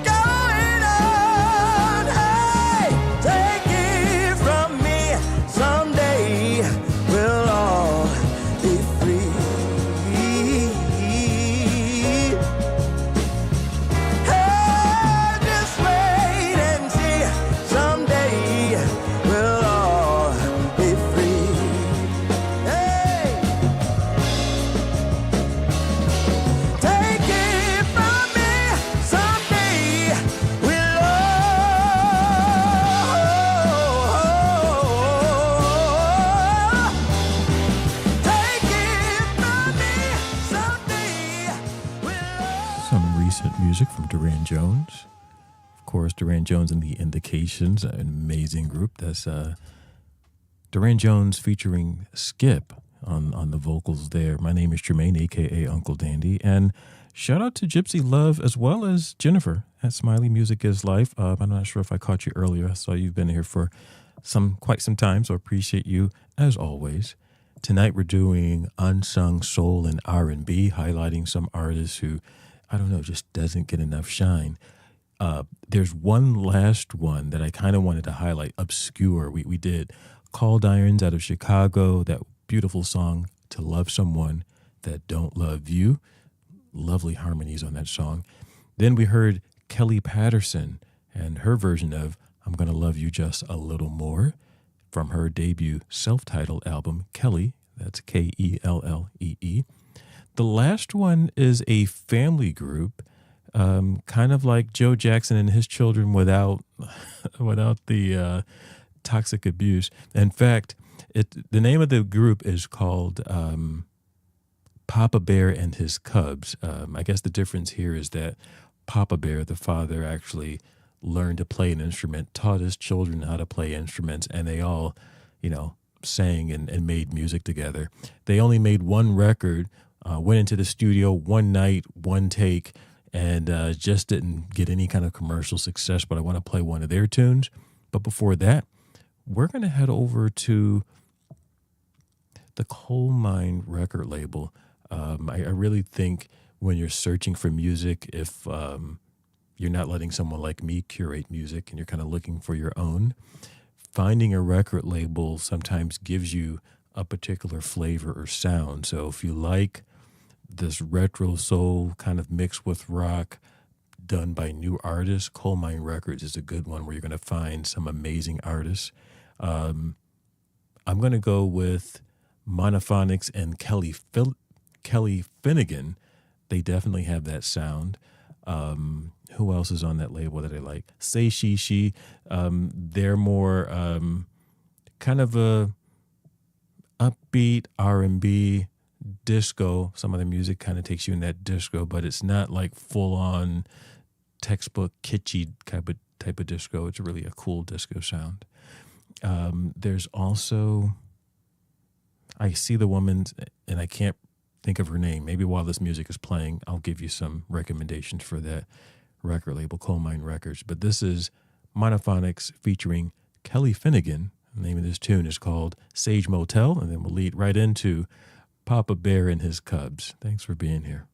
going on. Hey, take it from me, someday we'll all be free. Hey, just wait and see, someday we'll all be free. Hey, take it from me, someday we'll all. Take it from me, someday we'll all. Some recent music from Duran Jones. Of course, Duran Jones and the Indications, an amazing group. That's Duran Jones featuring Skip on the vocals there. My name is Jermaine, a.k.a. Uncle Dandy. And shout out to Gypsy Love as well as Jennifer at Smiley Music is Life. I'm not sure if I caught you earlier. I saw you've been here for quite some time, so appreciate you as always. Tonight we're doing Unsung Soul and R&B, highlighting some artists who, I don't know, just doesn't get enough shine. There's one last one that I kind of wanted to highlight, obscure. We did Kaldirons out of Chicago, that beautiful song, To Love Someone That Don't Love You. Lovely harmonies on that song. Then we heard Kellee Patterson and her version of I'm Gonna Love You Just a Little More from her debut self-titled album, Kellee. That's Kellee. The last one is a family group, kind of like Joe Jackson and his children without the toxic abuse. In fact, the name of the group is called Papa Bear and His Cubs. I guess the difference here is that Papa Bear, the father, actually learned to play an instrument, taught his children how to play instruments, and they all, sang and made music together. They only made one record, went into the studio one night, one take, and just didn't get any kind of commercial success, but I want to play one of their tunes. But before that, we're going to head over to the Coal Mine record label. I really think when you're searching for music, if you're not letting someone like me curate music and you're kind of looking for your own, finding a record label sometimes gives you a particular flavor or sound. So if you like this retro soul kind of mixed with rock done by new artists, Coal Mine Records is a good one where you're going to find some amazing artists. I'm going to go with Monophonics and Kelly Finnegan. They definitely have that sound. Who else is on that label that I like? Say She. They're more kind of a upbeat R&B disco. Some of the music kind of takes you in that disco, but it's not like full on textbook kitschy type of disco. It's really a cool disco sound. There's also, I see the woman and I can't think of her name. Maybe while this music is playing, I'll give you some recommendations for that record label, Coal Mine Records. But this is Monophonics featuring Kelly Finnegan. The name of this tune is called Sage Motel, and then we'll lead right into Papa Bear and His Cubs. Thanks for being here.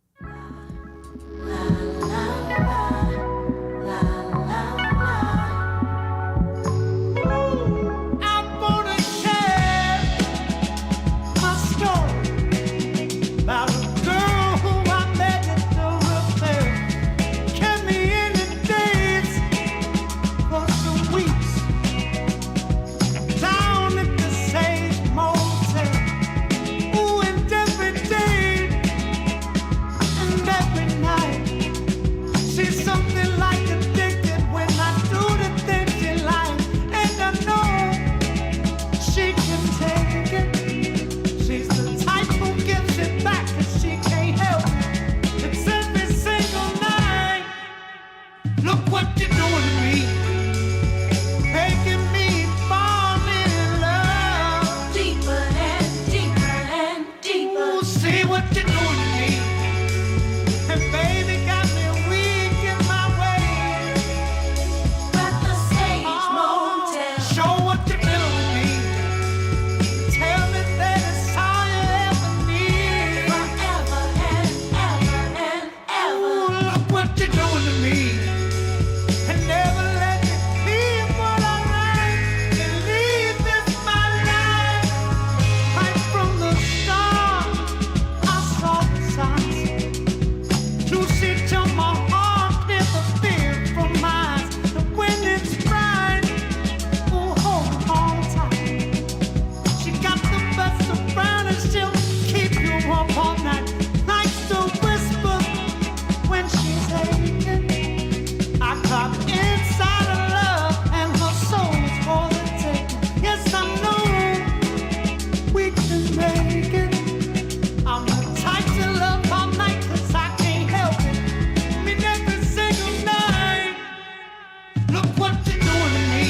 Look what you're doing to me.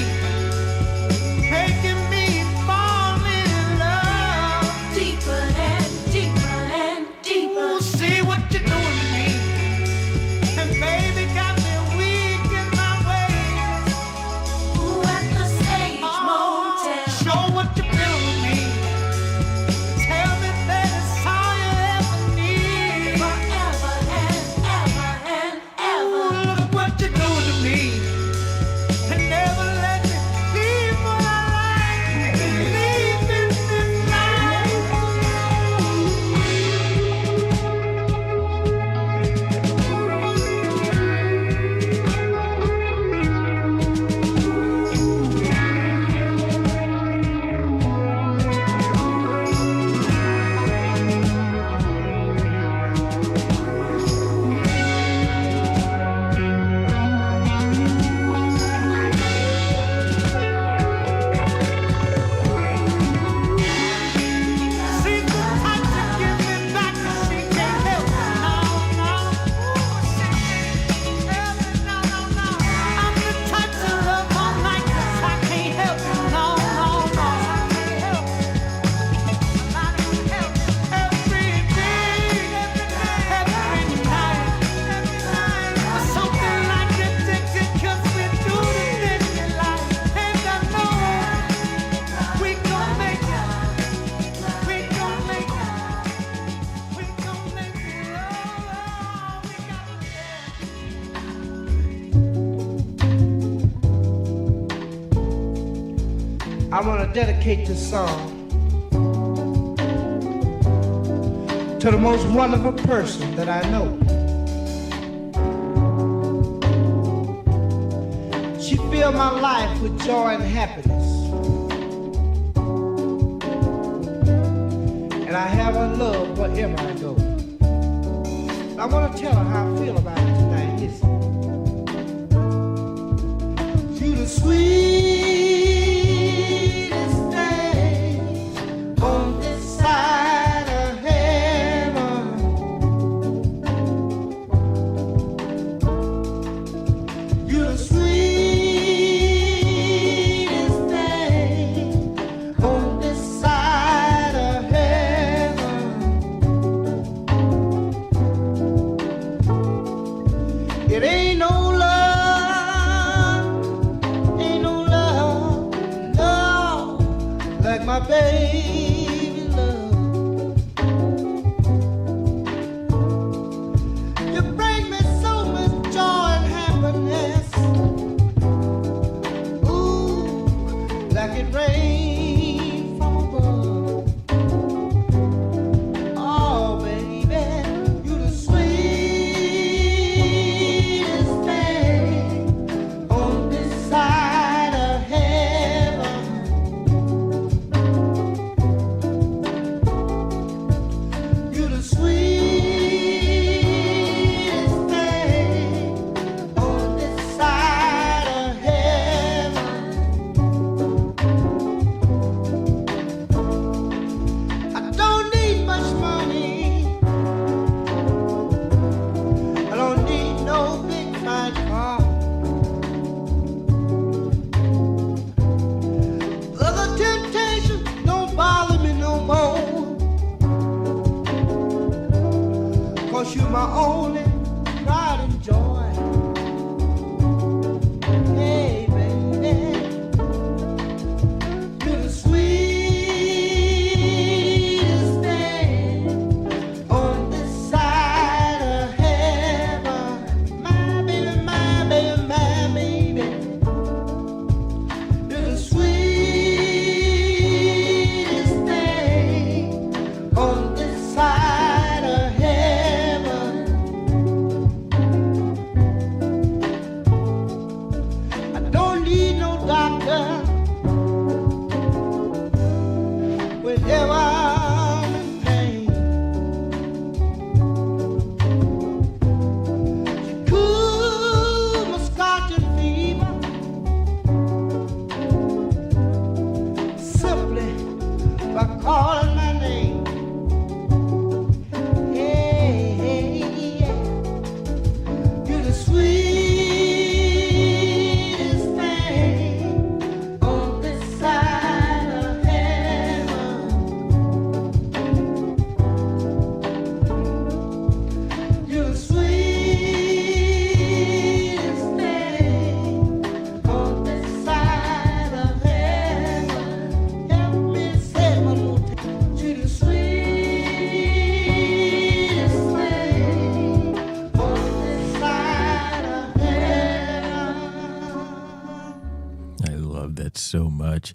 Making me fall in love. Deeper and deeper and deeper. Ooh, see what you're doing to me. And baby got me weak in my ways. Ooh, at the Stage Motel. Show what you feel with me. Tell me that it's all you ever need. Forever and ever and ever. Ooh, look what you're doing to me. And never let me leave what I like. Leave in this life. See the touch you give me back, she can't help it. No, no. Ooh, she can't help it. No, no, no. I'm the type to love all night, 'cause I can't help it. No, no, no. I can't help it. I can't help it. Every day, every night. Something like addiction, 'cause we do the things we like. And I know we gon' make it. We gon' make it. We gon' make it. Oh, we gotta I want to dedicate this song to the most wonderful person that I know. She filled my life with joy and happiness. And I have her love wherever I go. I want to tell her how I feel about it tonight. Listen. You the sweetest thing on this side of heaven. You the sweetest thing on this side of heaven. It ain't no love, no, like my baby love. You bring me so much joy and happiness. Ooh, like it rain from above. Oh, baby, you the sweetest thing on this side of heaven. You the sweetest thing on this side of heaven. I don't need much money. I don't need no big fine car. Other temptations don't bother me no more. 'Cause you're my only pride and joy. Hey, baby, you're the sweetest thing on this side of heaven. My baby, my baby, my baby. You're the sweetest thing on this side of heaven. I don't need no doctor whenever I'm in pain. You cool my scorching fever simply by calling my name. Hey, hey, yeah. You're the sweetest love that so much.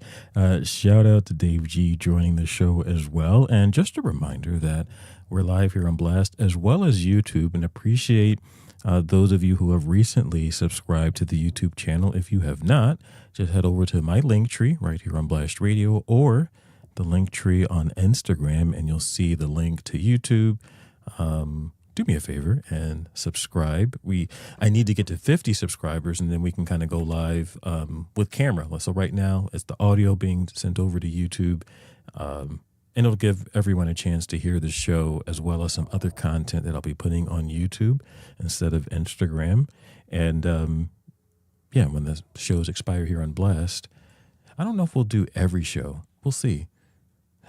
Shout out to Dave G joining the show as well. And just a reminder that we're live here on Blast as well as YouTube, and appreciate those of you who have recently subscribed to the YouTube channel. If you have not, just head over to my link tree right here on Blast Radio, or the link tree on Instagram, and you'll see the link to YouTube. Do me a favor and subscribe. I need to get to 50 subscribers, and then we can kind of go live with camera. So right now it's the audio being sent over to YouTube, and it'll give everyone a chance to hear the show as well as some other content that I'll be putting on YouTube instead of Instagram. And when the shows expire here on Blast, I don't know if we'll do every show. We'll see.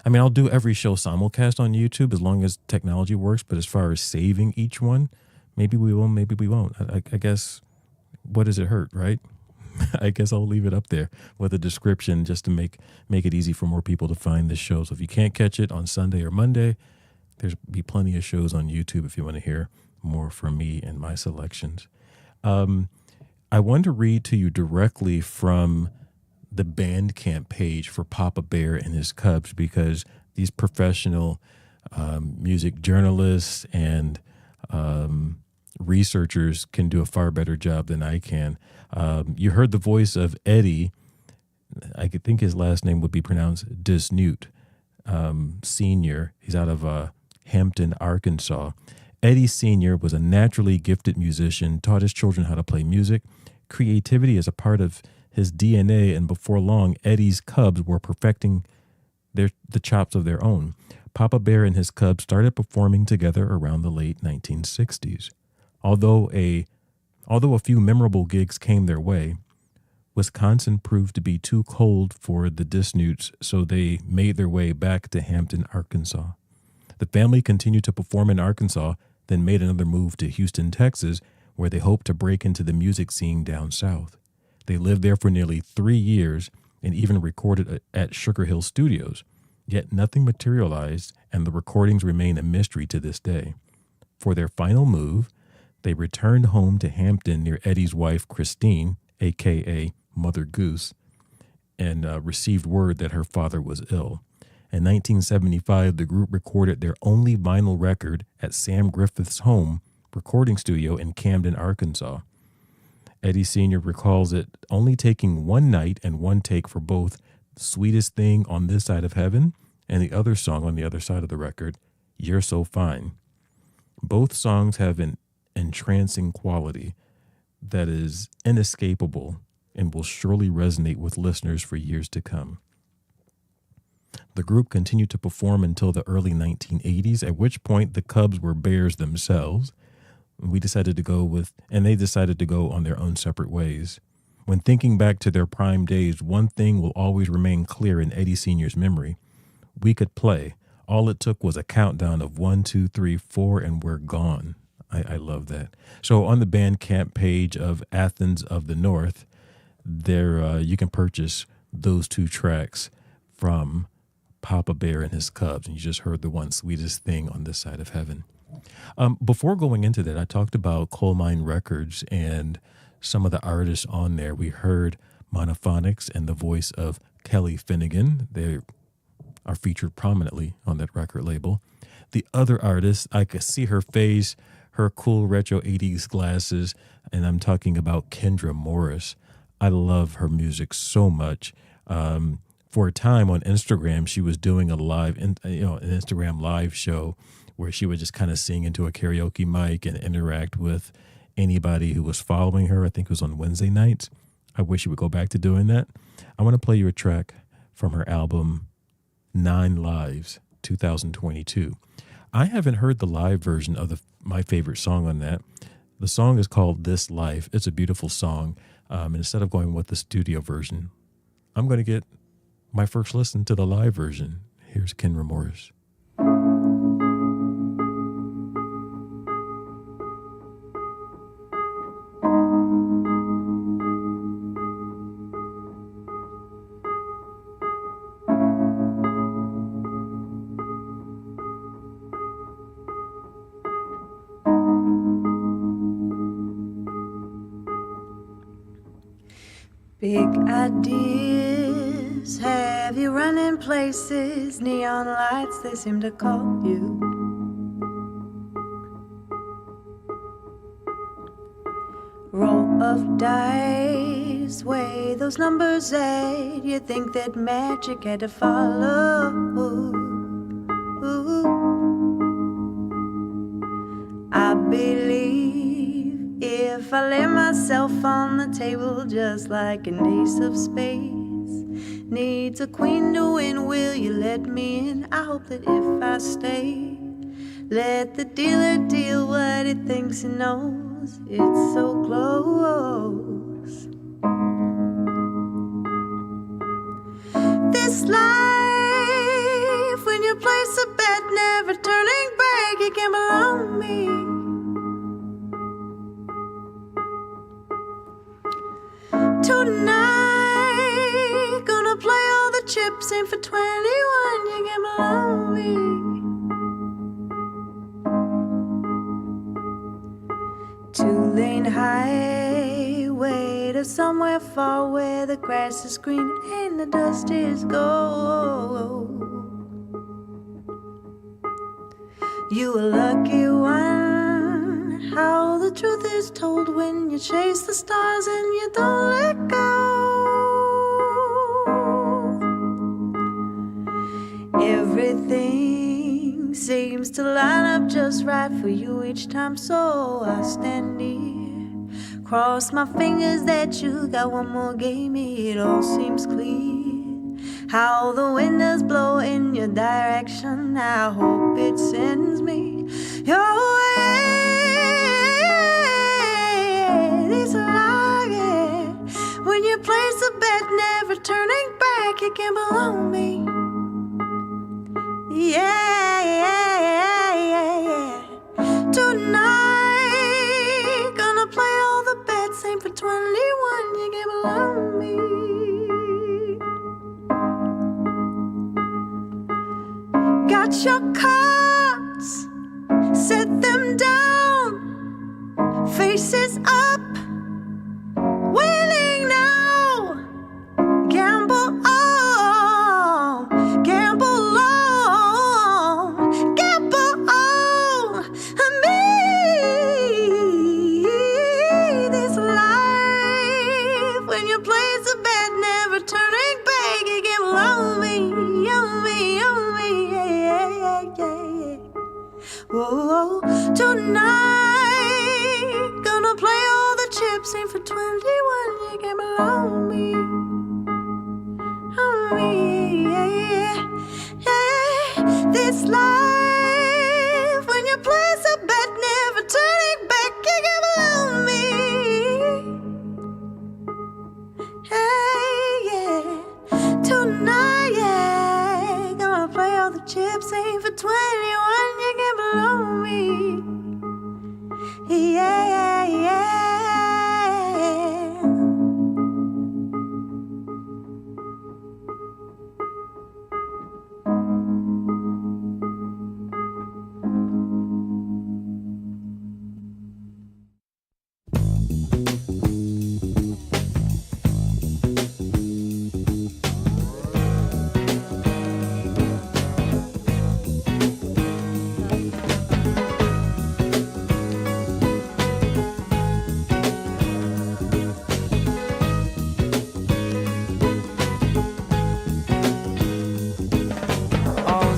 I mean, I'll do every show simulcast on YouTube as long as technology works. But as far as saving each one, maybe we will, maybe we won't. I guess, what does it hurt, right? I guess I'll leave it up there with a description just to make it easy for more people to find this show. So if you can't catch it on Sunday or Monday, there's be plenty of shows on YouTube if you want to hear more from me and my selections. I want to read to you directly from the Bandcamp page for Papa Bear and his Cubs, because these professional music journalists and researchers can do a far better job than I can. You heard the voice of Eddie. I could think his last name would be pronounced Disnute, Senior. He's out of Hampton, Arkansas. Eddie Senior was a naturally gifted musician, taught his children how to play music. Creativity is a part of his DNA, and before long, Eddie's Cubs were perfecting the chops of their own. Papa Bear and his Cubs started performing together around the late 1960s. Although a few memorable gigs came their way, Wisconsin proved to be too cold for the Disnutes, so they made their way back to Hampton, Arkansas. The family continued to perform in Arkansas, then made another move to Houston, Texas, where they hoped to break into the music scene down south. They lived there for nearly 3 years and even recorded at Sugar Hill Studios, yet nothing materialized, and the recordings remain a mystery to this day. For their final move, they returned home to Hampton near Eddie's wife, Christine, a.k.a. Mother Goose, and received word that her father was ill. In 1975, the group recorded their only vinyl record at Sam Griffith's home recording studio in Camden, Arkansas. Eddie Sr. recalls it only taking one night and one take for both Sweetest Thing on This Side of Heaven and the other song on the other side of the record, You're So Fine. Both songs have an entrancing quality that is inescapable and will surely resonate with listeners for years to come. The group continued to perform until the early 1980s, at which point the Cubs were Bears themselves. They decided to go on their own separate ways. When thinking back to their prime days, one thing will always remain clear in Eddie Sr.'s memory. We could play. All it took was a countdown of 1, 2, 3, 4, and we're gone. I love that. So on the Bandcamp page of Athens of the North, there you can purchase those two tracks from Papa Bear and his Cubs, and you just heard the one Sweetest Thing on This Side of Heaven. Before going into that, I talked about Coal Mine Records and some of the artists on there. We heard Monophonics and the voice of Kelly Finnegan. They are featured prominently on that record label. The other artist, I could see her face, her cool retro 80s glasses, and I'm talking about Kendra Morris. I love her music so much. For a time on Instagram, she was doing an Instagram live show where she would just kind of sing into a karaoke mic and interact with anybody who was following her. I think it was on Wednesday nights. I wish she would go back to doing that. I want to play you a track from her album, 9 Lives, 2022. I haven't heard the live version of my favorite song on that. The song is called This Life. It's a beautiful song. And instead of going with the studio version, I'm going to get my first listen to the live version. Here's Kendra Morris. Big ideas have you running places. Neon lights, they seem to call you. Roll of dice, weigh those numbers eight. You think that magic had to follow. I believe if I lay myself on the table just like an ace of spades needs a queen to win, will you let me in? I hope that if I stay, let the dealer deal what he thinks he knows. It's so close. This life, when you place a bet, never turning back, you can't belong me. Tonight, gonna play all the chips in for 21, you can't belong me. Two-lane highway to somewhere far where the grass is green and the dust is gold. You a lucky one, how the truth is told when you chase the stars and you don't let go. Everything seems to line up just right for you each time, so I stand here, cross my fingers that you got one more game. It all seems clear, how the wind does blow in your direction. I hope it sends me your way. It's like it when you place a bet, never turning back, you can't belong me. Yeah. Tonight, gonna play all the bets, aim for 21, you can't belong me. Got your cards, set them down, faces up, winning now. Gamble on, gamble on, gamble on me. This life, when you place a bet, never turning back, you gamble on me, on me, on me. Whoa, tonight, gonna play all the chips in for 21, you can't belong me. On me, this life, when you place a bet, never turning back, you can't belong me. Tonight, gonna play all the chips in for 21, you can't belong me. Yeah.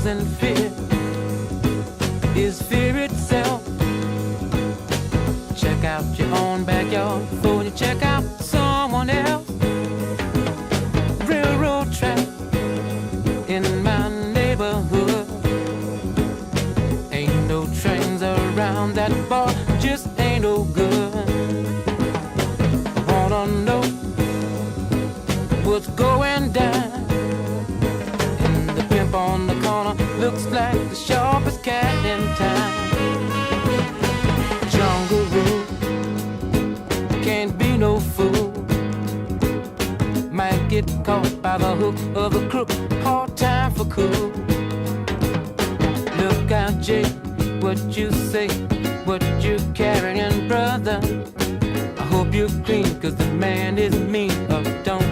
And fear is fear itself. Check out your own backyard before you check out someone else. Railroad track in my neighborhood. Ain't no trains around that bar, just ain't no good. I wanna know what's going down. On the corner looks like the sharpest cat in town. Jungle rule, can't be no fool. Might get caught by the hook of a crook, hard time for cool. Look out, Jake, what you say, what you carrying, brother. I hope you're clean, cause the man is mean. Don't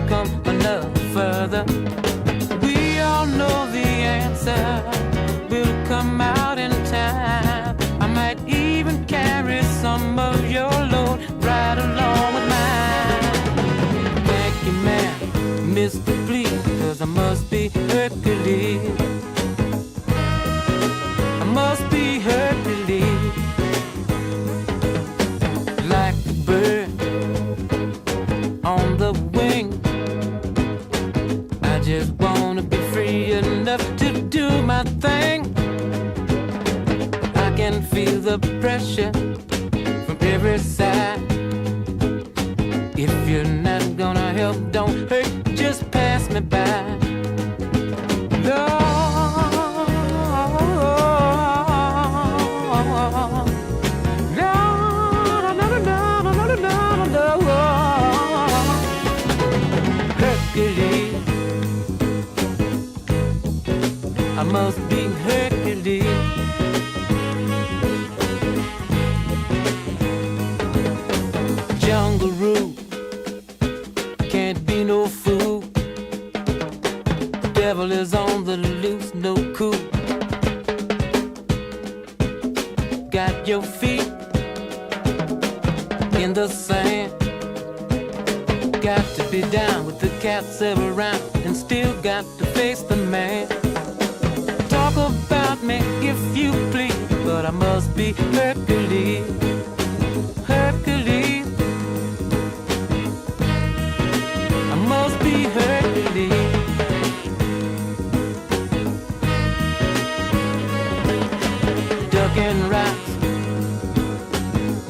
must be Hercules. I must be Hercules. Like a bird on the wing, I just wanna be free enough to do my thing. I can feel the pressure from every side. If you're not gonna help, don't hurt, just pass me by. Lord, Hercules, I must be Hercules. Jungle rule, can't be no fool. Devil is on the loose, no cool. Got your feet in the sand. Got to be down with the cats around, and still got to face the man. Talk about me if you please, but I must be Hercules. Hercules, I must be Hercules. Ducking rocks,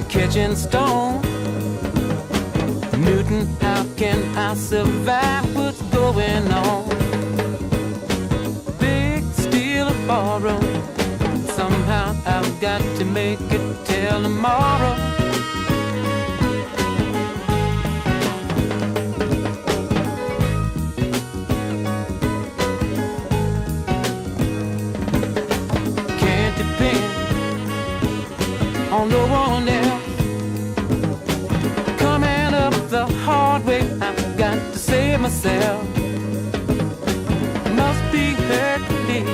catching stone. Newton, how can I survive? What's going on? Big steel of borrow. Somehow I've got to make it till tomorrow. Can't depend on no one else. Coming up the hard way, I've got to save myself. Must be Hercules.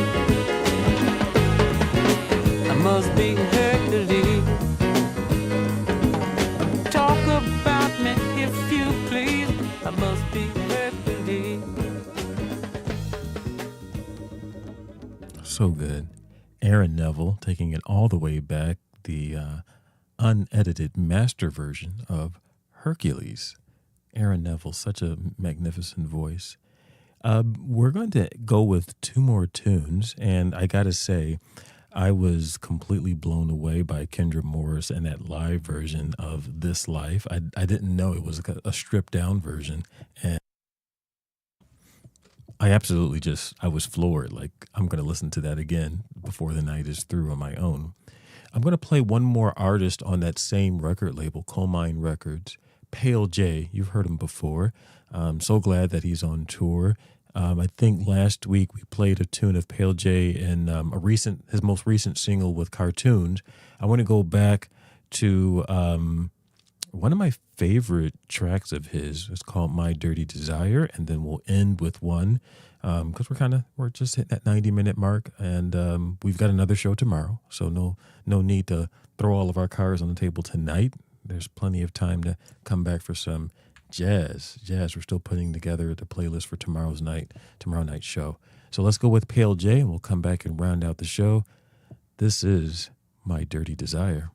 I must be Hercules. Talk about me if you please. I must be Hercules. So good. Aaron Neville taking it all the way back, the unedited master version of Hercules. Aaron Neville, such a magnificent voice. We're going to go with two more tunes, and I gotta say, I was completely blown away by Kendra Morris and that live version of This Life. I didn't know it was a stripped down version, and I was floored. Like, I'm going to listen to that again before the night is through on my own. I'm going to play one more artist on that same record label, Coal Mine Records, Pale J. You've heard him before. I'm so glad that he's on tour. I think last week we played a tune of Pale J in his most recent single with Cartoons. I want to go back to one of my favorite tracks of his. It's called My Dirty Desire, and then we'll end with one because we're just hitting that 90-minute mark, and we've got another show tomorrow, so no need to throw all of our cards on the table tonight. There's plenty of time to come back for some jazz. We're still putting together the playlist for tomorrow night's show. So let's go with Pale J, and we'll come back and round out the show. This is My Dirty Desire.